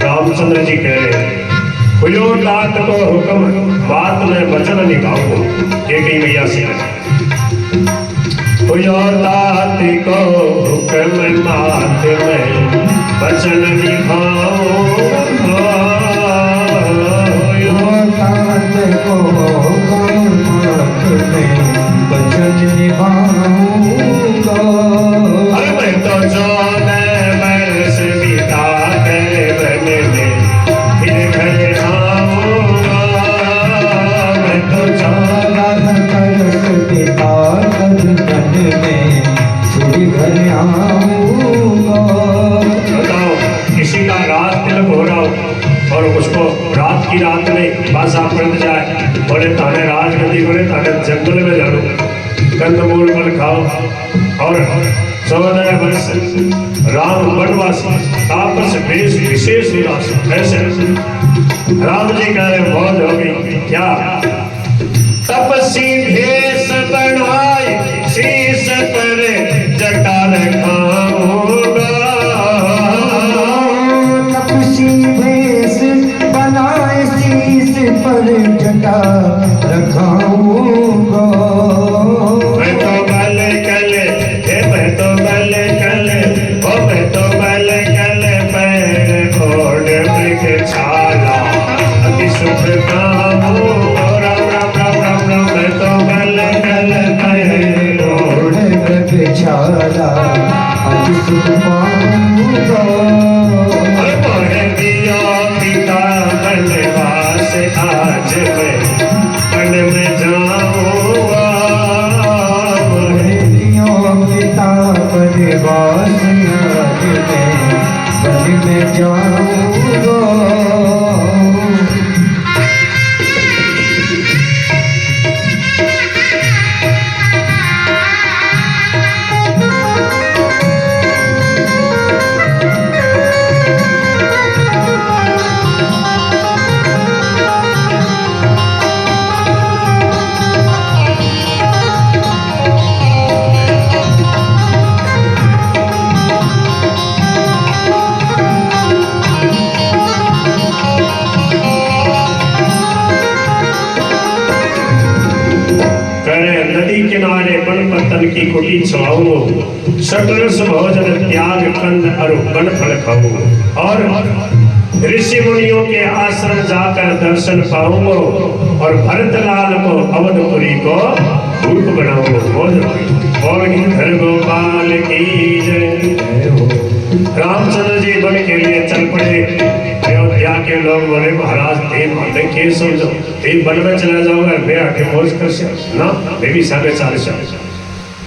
रामचंद्र जी कह रहे हैं हुयो तात को हुक्म, बात में वचन निभाऊं। ये कहीं मैया से हुयो तात को हुक्म, बात में वचन निभाऊं। हुयो तात को हुक्म, बात में वचन निभाऊंगा। अरे मैं तो 14 वर्ष बिता कर वन में फिर घर आऊंगा। मैं तो 14 वर्ष बिता कर वन में फिर घर आऊंगा। बताओ, किसी का रात तिलक हो रहा हो और उसको रात की रात में बासा पड़ जाए, बोले ताने राजगद्दी, बोले ताने जंगल में जाओ, कंदमूल फल खाओ। और 14 वर्ष राम वनवासी, तापस वेश विशेष उदास। ऐसे राम जी कह रहे मौज हो गई क्या? तपसी भेष बढ़ाए, शीश पर जटा रखाऊंगा। तपसी भेष बनाए, शीश पर जटा रखाऊंगा। मैं तो बल कल, मैं तो बल कल, ओ मैं तो बल कल पैर ओढ़ मृग छाला, अति सुख पाऊं। राम राम राम राम राम। मैं तो बल कल पैर ओढ़ मृग छाला, अति सुख पाऊंगा। मोहे दियो पिता वनवास, आज मैं वन में जाऊंगा। मोहे दियो पिता वनवास, आज मैं वन में जाऊंगा। किनारे बन पतन की कुटी छवाऊंगो, सकरस भोजन त्याग कंद और वन फल खाऊंगो, और ऋषि मुनियों के आश्रम जाकर दर्शन पाऊंगो, और भरतलाल को अवधपुरी को भूत बनाऊंगो। और घर गोपाल की जय। रामचंद्र जी वन के लिए चल पड़े। अयोध्या के लोग बोले महाराज देव माने के समझो, देव वन में चला जाऊंगा मैं आके मौज कर से ना, मैं भी 4.5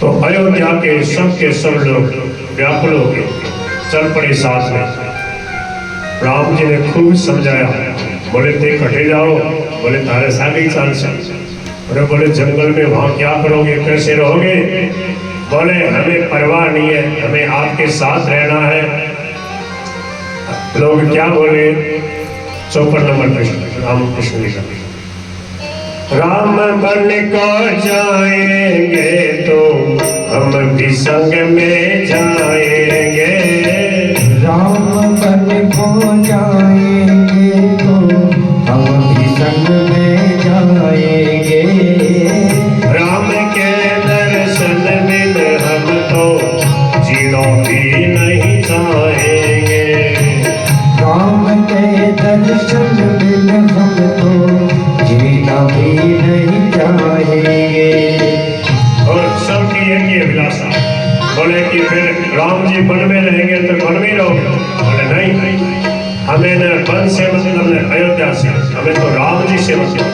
तो अयोध्या के सब लोग व्याकुल हो गए, चल पड़े साथ में। राम जी ने खूब समझाया, बोले ते कटे जाओ, बोले तारे सागे चाल से, और बोले जंगल में वहां क्या करोगे, कैसे रहोगे, बोले हमें परवाह नहीं है, हमें आपके साथ रहना है। लोग क्या बोले, 54 नंबर प्रश्न रामकृष्ण जी का, राम बन को जाएंगे तो हम भी संग में जाएंगे, राम बन को जाएंगे तो हम भी संग में जाएंगे, राम के दर्शन बिन हम तो जीना भी नहीं चाहेंगे, राम के दर्शन बिन हम तो जीना भी नहीं चाहेंगे। और सबकी एक ही अभिलाषा, बोले कि फिर राम जी वन में रहेंगे तो वन में रहोगे, बोले नहीं, हमें न वन से मतलब न अयोध्या से, हमें तो राम जी से मतलब।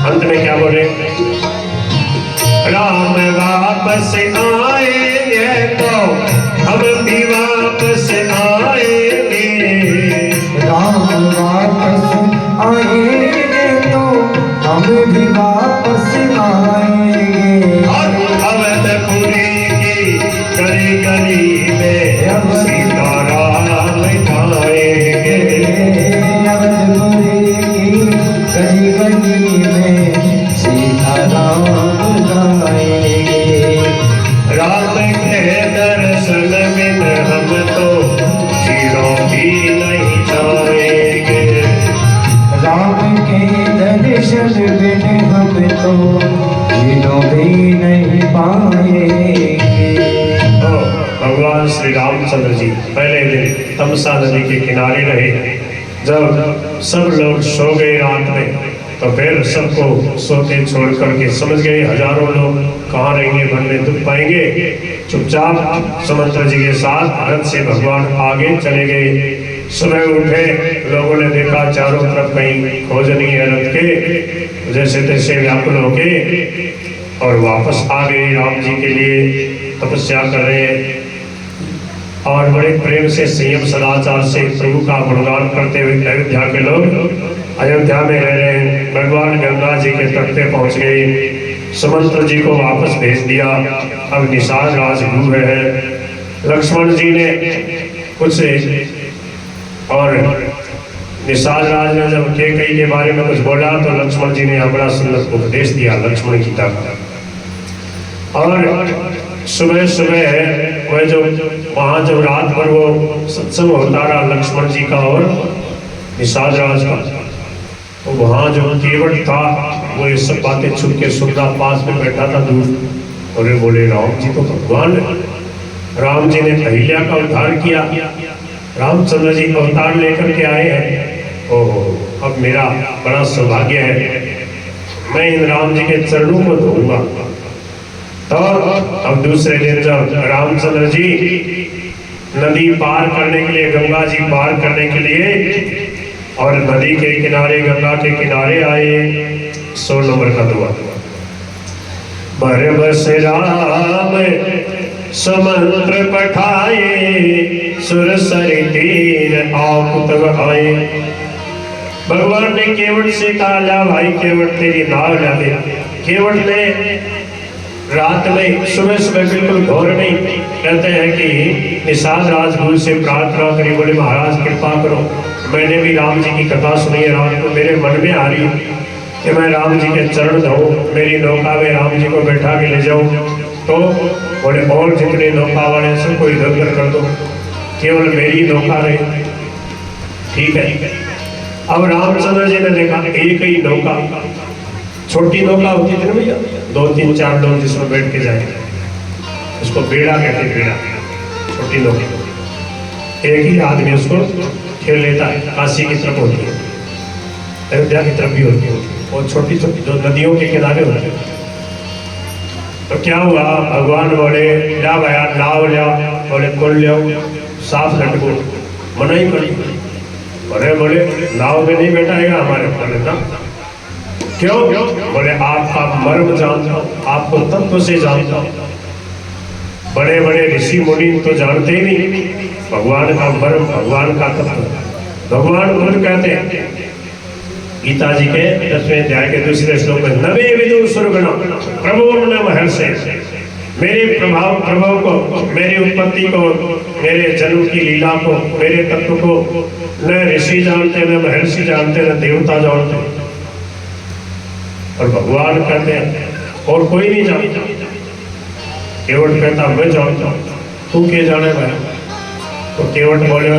अंत में क्या बोले, राम वापस आएंगे तो हम भी वापस आएंगे, राम वापस आएंगे तो हम भी वापस आएंगे, और अवधपुरी की गली गली में सीताराम गाएंगे, अवधपुरी की गली गली में सीताराम गाएंगे, राम के दर्शन बिन हम तो जीरो भी नहीं जाएंगे, राम के दर्शन बिन हम तो जीनो भी नहीं पाएंगे। भगवान श्री रामचंद्र जी पहले दिन तमसा नदी के किनारे रहे। जब सब लोग सो गए रात में, तो फिर सबको सोते छोड़ करके समझ गए हजारों लोग कहाँ रहेंगे, वन में दुख पाएंगे। चुपचाप सुमंत्र जी के साथ रथ से भगवान आगे चले गए। सुबह उठे, लोगों ने देखा चारों तरफ कहीं खोज नहीं है रथ के, जैसे तैसे व्याकुल होके और वापस आ गए। राम जी के लिए तपस्या कर रहे हैं और बड़े प्रेम से संयम सदाचार से प्रभु का गुणगान करते हुए अयोध्या के लोग अयोध्या में रह रहे हैं। भगवान गंगा जी के तट पे पहुंच गए, सुमंत्र जी को वापस भेज दिया। अब निषाद राजगुरु है। लक्ष्मण जी ने कुछ और निषाद राज ने जब कैकेयी के बारे में कुछ बोला तो लक्ष्मण जी ने बड़ा सुंदर उपदेश दिया लक्ष्मण गीता का। और सुबह सुबह वह जो वहाँ जब रात भर वो सत्संग होता रहा लक्ष्मण जी का और निषाद राज का, तो वहाँ जो केवट था वो ये सब बातें छुप के सुन रहा, पास में बैठा था दूर। और बोले राम जी तो भगवान, राम जी ने अहिल्या का उद्धार किया, रामचंद्र जी अवतार लेकर के आए हैं। ओहो, अब मेरा बड़ा सौभाग्य है, मैं इन राम जी के चरणों को धोऊंगा। तो अब दूसरे दिन जब रामचंद्र जी नदी पार करने के लिए, गंगा जी पार करने के लिए और नदी के किनारे, गंगा के किनारे आए, 100 नंबर का दुआ। बरबस राम सुमंत्र पठाए, सुरसरी तीर आप तब आए। भगवान ने केवट से कहा, भाई केवट तेरी नाव ला दे। केवट ने रात में सुबह सुबह बिल्कुल घोर में कहते हैं कि निषाद राजगुरु से प्रार्थना करी, बोले महाराज कृपा करो, मैंने भी राम जी की कथा सुनी है, रात को मेरे मन में आ रही कि मैं राम जी के चरण धोऊं, मेरी नौका में राम जी को बैठा के ले जाऊं। तो बोले और जितने नौका वाले सबको इधर उधर कर दो, केवल मेरी नौका रहे। ठीक है। अब रामचंद्र जी ने देखा एक ही नौका, छोटी नौका होती थी ना भैया, 2-3-4 लोग जिसमें बैठ के जाए, उसको बेड़ा कहते हैं, बेड़ा, छोटी नौका। एक ही आदमी उसको खेल लेता है। काशी की तरफ होती है, अयोध्या की तरफ भी होती है, और छोटी छोटी जो नदियों के किनारे होते हैं। तो क्या हुआ, भगवान बोले जा भैया नाव लिया, बोले कौन लिया, साफ लटको, मना ही करी। बोले बोले नाव में नहीं बैठाएगा हमारे, बोले ना क्यों, बोले आपका मर्म जानता हूँ, आपको तत्व से जानता हूँ। बड़े बड़े ऋषि मुनि तो जानते ही नहीं भगवान का मर्म, भगवान का तत्व। भगवान खुद कहते हैं गीता जी के 10वें अध्याय के दूसरे श्लोक में, नवे विदु सुरगणा प्रभु न महर्षि, मेरे प्रभाव को, मेरी उत्पत्ति को, मेरे जन्म की लीला को, मेरे तत्व को न ऋषि जानते, न महर्षि जानते, न देवता जानते, और भगवान कहते हैं और कोई नहीं जानता। केवट कहता मैं जानता हूँ, तू के जाने भाई। तो केवट बोले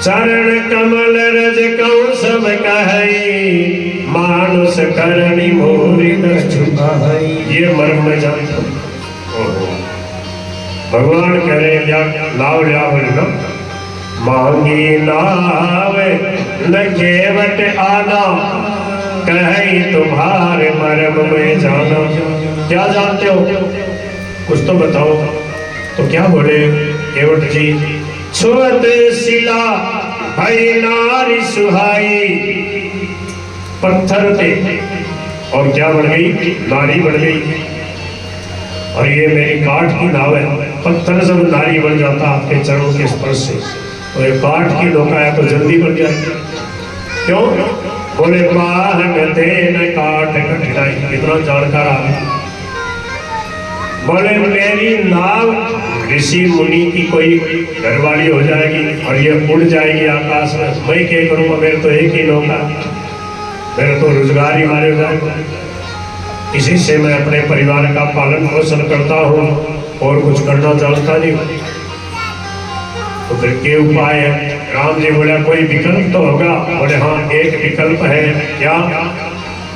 चरण कमल रज कौन सब कहई, मानुष करणी मोरी छुपाई। ये मर्म में जानता हूँ। भगवान कह रहे लाव लिया बोलेगा, मांगी नाव न केवट आना, कहीं तुम्हारे मर्म में जाना। क्या जानते हो, कुछ तो बताओ। तो क्या बोले केवट जी, छुअत शिला भई नारी सुहाई, पत्थर थे और क्या बन गई, नारी बन गई। और ये मेरी काठ की नाव है, पत्थर जब नारी बन जाता आपके चरणों के स्पर्श से, तो ये काठ की नौका है तो जल्दी बन जाती। क्यों, बोले बाहन देन काट कठिनाई। कितना जानकार आदमी। बोले मेरी नाव ऋषि मुनि की कोई घरवाली हो जाएगी और ये उड़ जाएगी आकाश में, मैं क्या करूँगा, मेरे तो एक ही नौका, मेरे तो रोजगार ही मारे जाएगा। इसी से मैं अपने परिवार का पालन पोषण करता हूँ और कुछ करना चाहता नहीं। तो फिर क्या उपाय है? राम जी बोला कोई विकल्प तो होगा। बोले हाँ एक विकल्प है। क्या?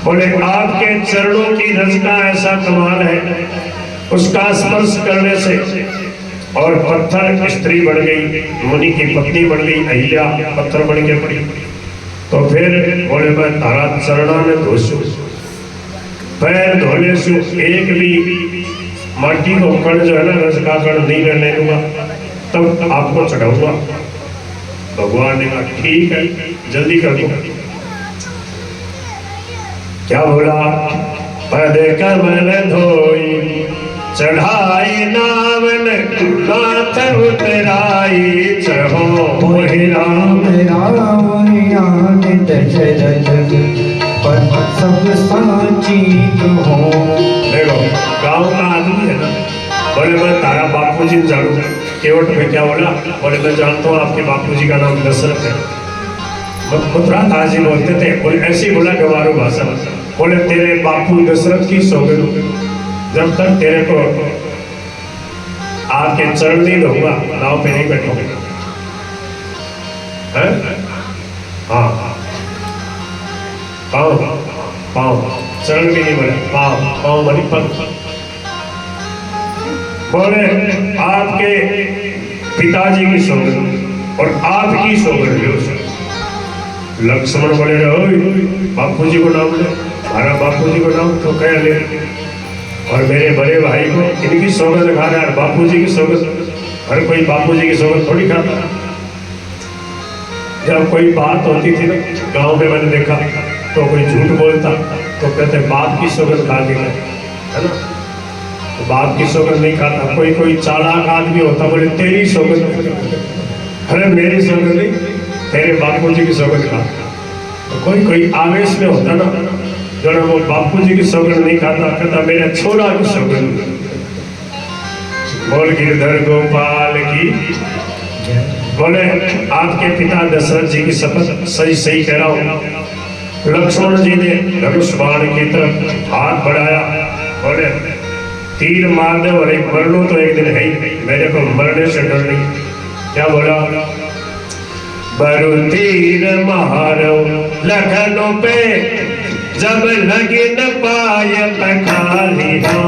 बोले आपके चरणों की रज का ऐसा कमाल है, उसका स्पर्श करने से और पत्थर स्त्री बन गई, मुनि की पत्नी बन गई, अहिल्या पत्थर बन के पड़ी। तो फिर बोले मैं तारा चरणा में धोसू, पैर धोने से एक भी माटी को कण जो है ना, रस का कण नहीं रहने दूंगा, तब आपको चढ़ाऊंगा। भगवान ने कहा ठीक है जल्दी कर दो। क्या बोला? पद कमल धोई चढ़ाई नावन नाथ उतराई, चढ़ो मोहि राम राम दशरथ पर सब साची हो। देखो गांव का आदमी है ना, बोले मैं तारा बापू जी जानू। केवट में क्या बोला? बोले मैं जानता हूँ आपके बापू जी का नाम दशरथ है। मथुरा जी बोलते थे, बोले ऐसे ही बोला गवारू भाषा। बोले तेरे बापू दशरथ की सौगंध, जब तक तेरे को आपके चरण नहीं दूंगा नाव पे नहीं बैठोगे। हाँ पाँव पाँव, चरण भी नहीं बोले, पाँव पाँव बनी पग। बोले आपके पिताजी की सौगंध और आपकी सौगंध। लक्ष्मण बोले बापू जी को नाम ले, हमारा बापू जी को नाम तो कह ले, और मेरे बड़े भाई को इनकी सौगंध खा रहा है, बापू जी की सौगंध। हर कोई बापू जी की सौगंध थोड़ी खाता। जब कोई बात होती थी ना गांव में, मैंने देखा तो कोई झूठ बोलता तो कहते बाप की सौगंध खा के, है ना, तो बाप की सौगंध नहीं खाता। कोई कोई चालाक आदमी होता, बोले तेरी सौगंध, अरे मेरी सौगंध नहीं, तेरे बापू जी की सौगंध खा। तो कोई कोई आवेश में होता ना, जो ना वो बापू जी की सौगंध नहीं खाता, कहता मेरे छोरा की सौगंध। बोल गिरधर गोपाल की। बोले आपके पिता दशरथ जी की शपथ सही सही कह रहा हूँ। लक्ष्मण जी ने धनुष बाण की तरफ हाथ बढ़ाया, बोले तीर मारने वाले मर लो तो एक दिन है ही, मेरे को मरने से डर नहीं। क्या बोला? बरु तीर मारो लखनऊ पे जब लगी न पाय पखाली हो,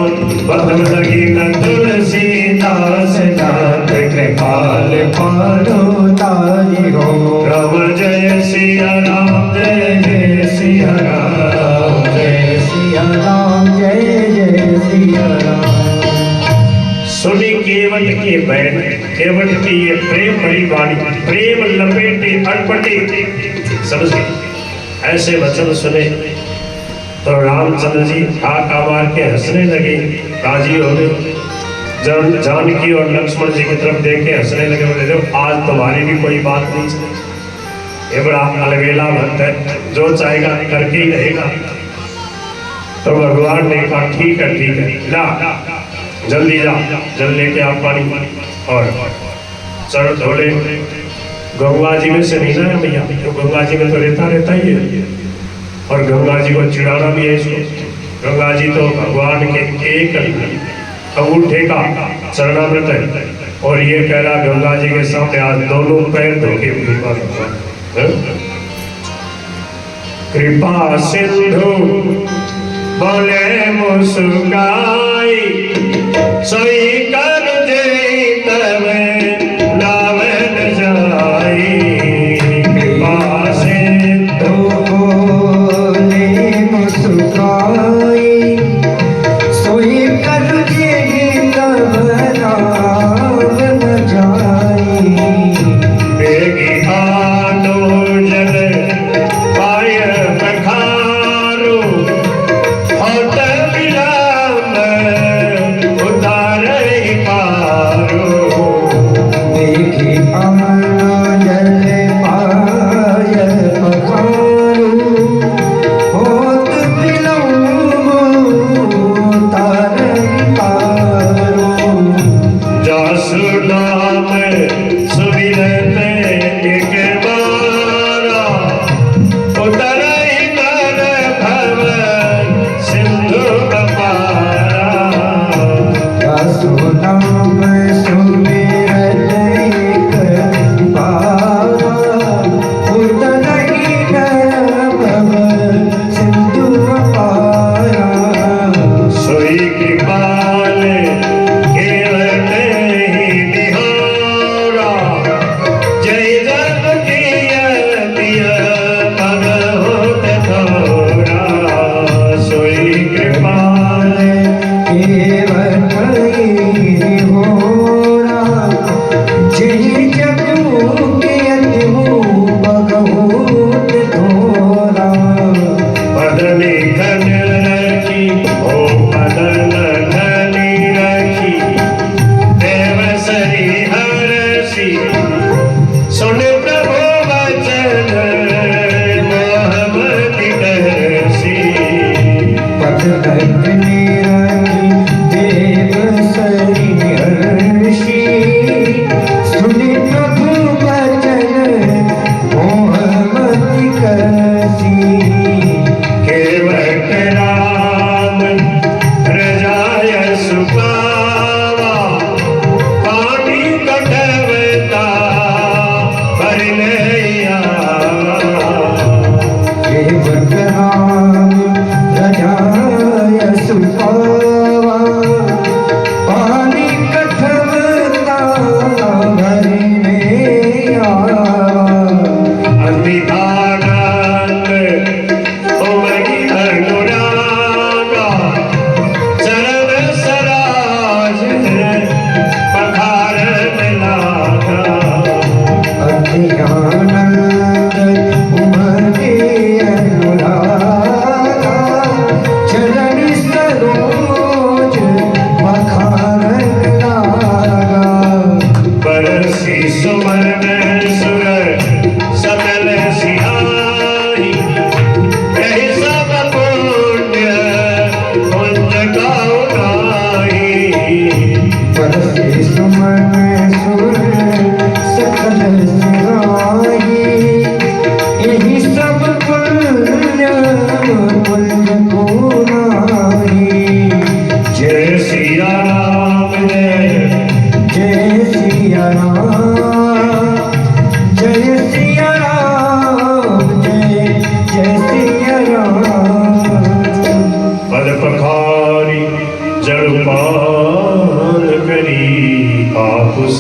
बहु लगी न तुलसीदास नाथ कृपाल पालो तारी हो। राम जय सिया राम, जय जय सिया राम, जय सिया राम, जय जय सिया राम। सुनी केवट के बैन, केवट की ये प्रेम भरी वाणी, प्रेम लपेटे अटपटे, समझ गए? ऐसे वचन सुने तो रामचंद्र जी आका मार के हंसने लगे, राजी हो गए। जानकी और लक्ष्मण जी की तरफ देख के हंसने लगे, बोले देखो आज तुम्हारी भी कोई बात नहीं चली, ये बड़ा अलबेला भक्त है, जो चाहेगा करके ही रहेगा। तो भगवान ने कहा ठीक है ला जल्दी जा, जल लेके आप पानी और सर धोले। गंगा जी में से नहीं ना है भैया, तो गंगा जी में तो रहता ही है, और गंगा जी को चिढ़ाना भी है इसको। गंगा जी तो भगवान के एक अंगूठे का चरणामृत है, और ये कह रहा गंगा जी के सामने आज दोनों पैर धोके कृपा सिंधु बोले मुस्काई, सोई कर दे तब नावन जाई। कृपा सिंधु बोले मुस्काई, सोई कर दे तब नावन जाई। बेगी आनो जल पाय पखारो, होत विराम उतारे पा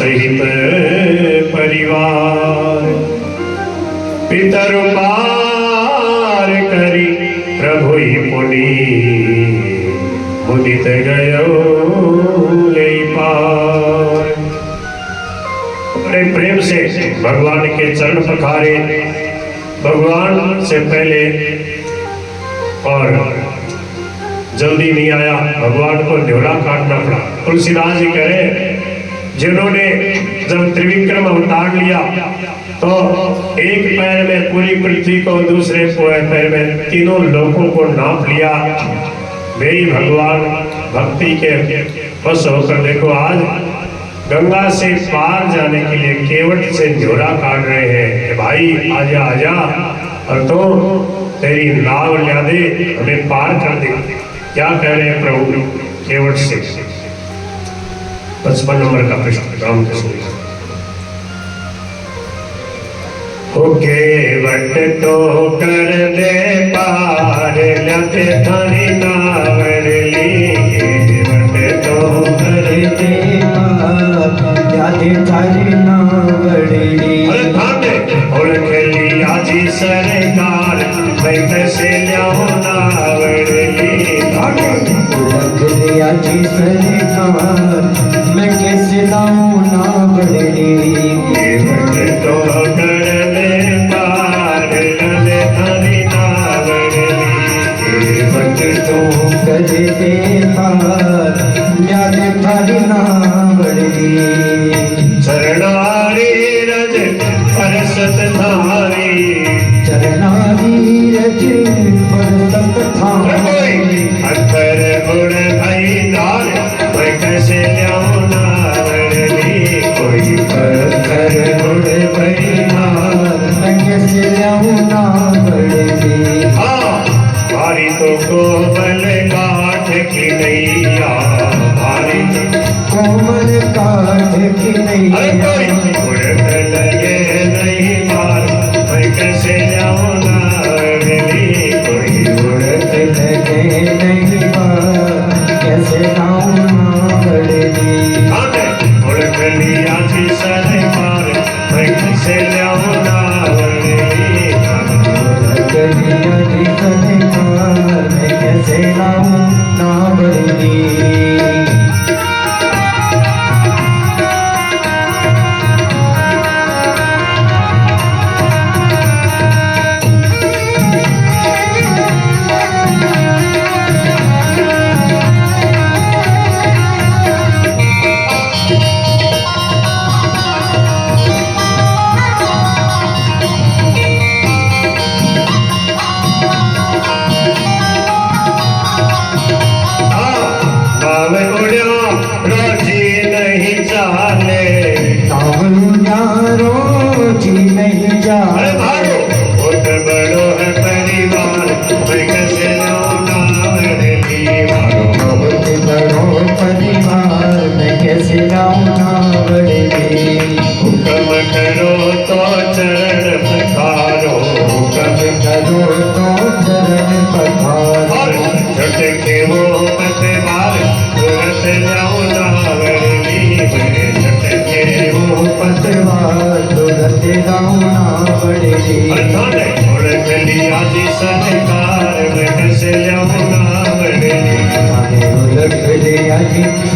सहित परिवार पितर पार करी प्रभु पुनि मुदित गयो ले पार। बड़े प्रेम से भगवान के चरण पखारे, भगवान से पहले और जल्दी नहीं आया, भगवान को न्योला काटना पड़ा। तुलसीदास जी कह रहे जिन्होंने जब त्रिविक्रम अवतार लिया तो एक पैर में पूरी पृथ्वी को, दूसरे पैर में तीनों लोकों को नाप लिया। मेरी भगवान भक्ति के बस होकर देखो आज गंगा से पार जाने के लिए केवट से न्योरा काट रहे हैं कि भाई आजा आजा और तो तेरी नाव लिया दे, हमें पार कर दे। क्या कह रहे हैं प्रभु केवट से? 55 नंबर का प्रश्न राम कृष्ण। हो केवट तो कर दे पार लते थारी नावरली, केवट तो कर दे थारी नावरली। अरे थाने ओळख लिया जी सरकार, मैं कैसे ल्याऊं नावरली। ओळख लिया जी सरकार, मैं कैसे लाऊं नावरली। केवट तो कर दे पार लते थारी नावरली, केवट तो कर दे पार लते थारी नावरली। चरणारी रज परसत थारी, चरणारी रज परसत थारी। अखर उड़ भई नार, मैं कैसे ल्याऊं नावरली। कोई पत्थर उड़ भई नार, मैं कैसे ल्याऊं नावरली। हाँ भारी तो कोमल काठ की नैया, भारी तो कोमल काठ की नैया। उड़न लगे नहीं मार, मैं कैसे ल्याऊं नावरली। कोई उड़त लगे नहीं पार, कैसे लाऊं नावरली। उड़क लिया जी सरकार, मैं कैसे ल्याऊं नावरली। उड़क लिया जी सरकार, मैं कैसे लाऊं नावरली।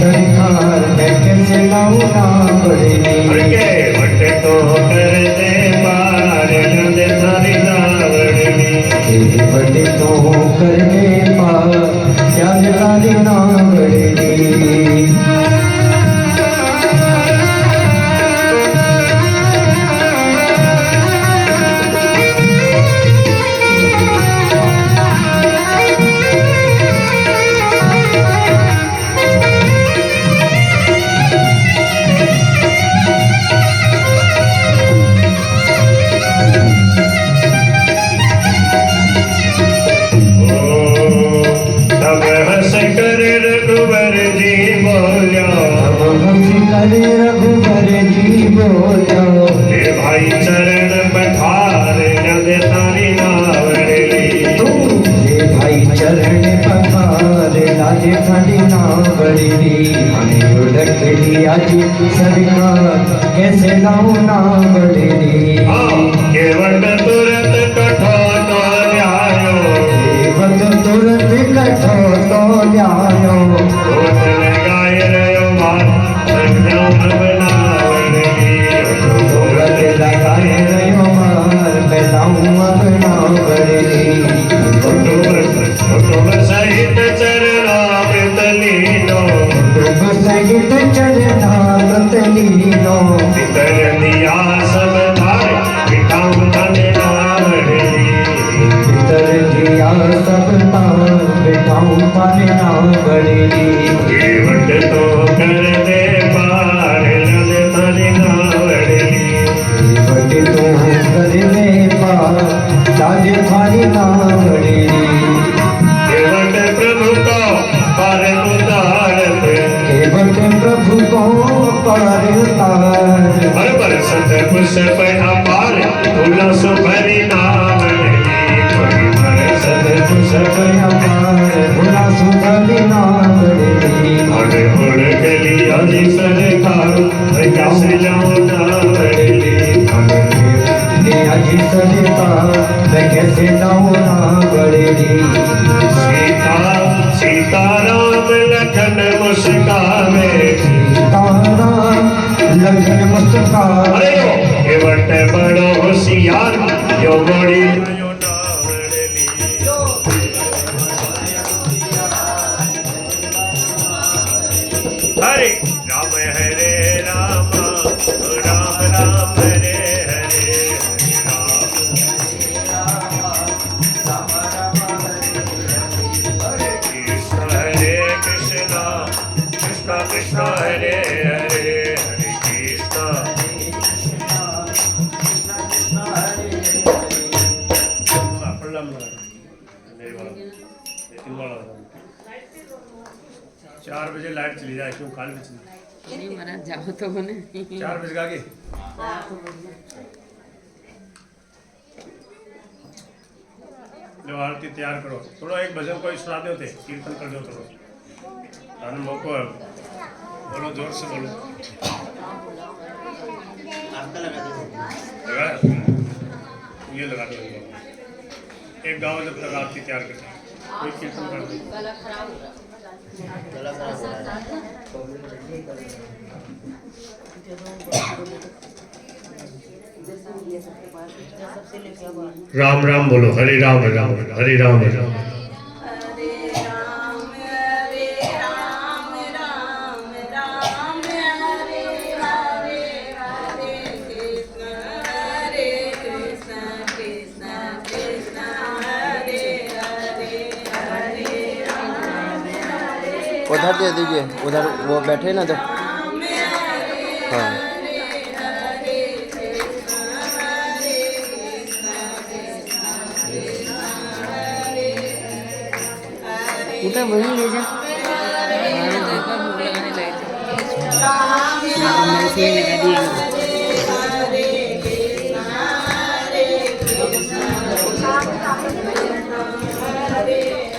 सरकार मैं कैसे लाऊं नावरली। केवट तो कर दे पार लते थारी नावरली। केवट तो कर दे पार लते थारी नावरली। अरे रघुवर जी बोलो, भाई चरण पखार लते थारी नावरली। भाई चरण पखार लते थारी नावरली। रख लिया जी सरकार कैसे लाऊं ना बड़ेरी केवट तुरंत कठो तो न्यायो केवट तुरंत कठो तो न्यायो होत लगाए रहो बात संजम बनावड़ी तुरंत लगाए रहो मार मैं लाऊं अपना बड़ेरी कुटुंब सहित चरणामृत लीनो कुटुंब सहित चरणामृत लीनो पितर दिया सब थारे बिठाऊं धन नावड़ी पितर दिया सब तार बिठाऊं पाने ना बड़ेरी केवट तो कर दे पार लग धन नावड़ी बड़े तो कर दे पार लाज थारी ना बड़ेरी केवट प्रभु को पार उतारत केवट प्रभु को पार उतार हर बरसत पुष्प अपार तुलस भरी नावड़ी सद पुष्प अपार भुला सुधरी ना बड़ेरी अरे उड़ गली अजी सरकार कैसे जाऊं नावड़ी अजी सरकार मैं कैसे लाऊं ना बड़ेरी सीता सीताराम लखन मुस्कावे सीताराम लखन मुस्कान अरे ये बट बड़ो होशियार यो बड़ी यो नावड़ली हरे राम हरे राम राम राम हरे हरे कृष्ण हरे कृष्ण कृष्ण कृष्ण हरे हरे हरे कृष्ण चार बजे लाइट चली जाए क्यों काल में चली नहीं मरा जाओ तो बने 4 बजे का आगे जो आरती तैयार करो थोड़ा एक भजन कोई सुना दो थे कीर्तन कर दो थोड़ा आने मौको है बोलो जोर से बोलो लगा ये लगा दो एक गाँव जब तक आरती तैयार करते कोई कीर्तन कर दो राम राम बोलो हरे राम राम हरे राम राम उधर दे दीजिए उधर वो बैठे ना तो हाँ उठा वहीं ले जा हमारे तो एक बार भूख लगाने लगे थे मैंने से लगा दिए Hare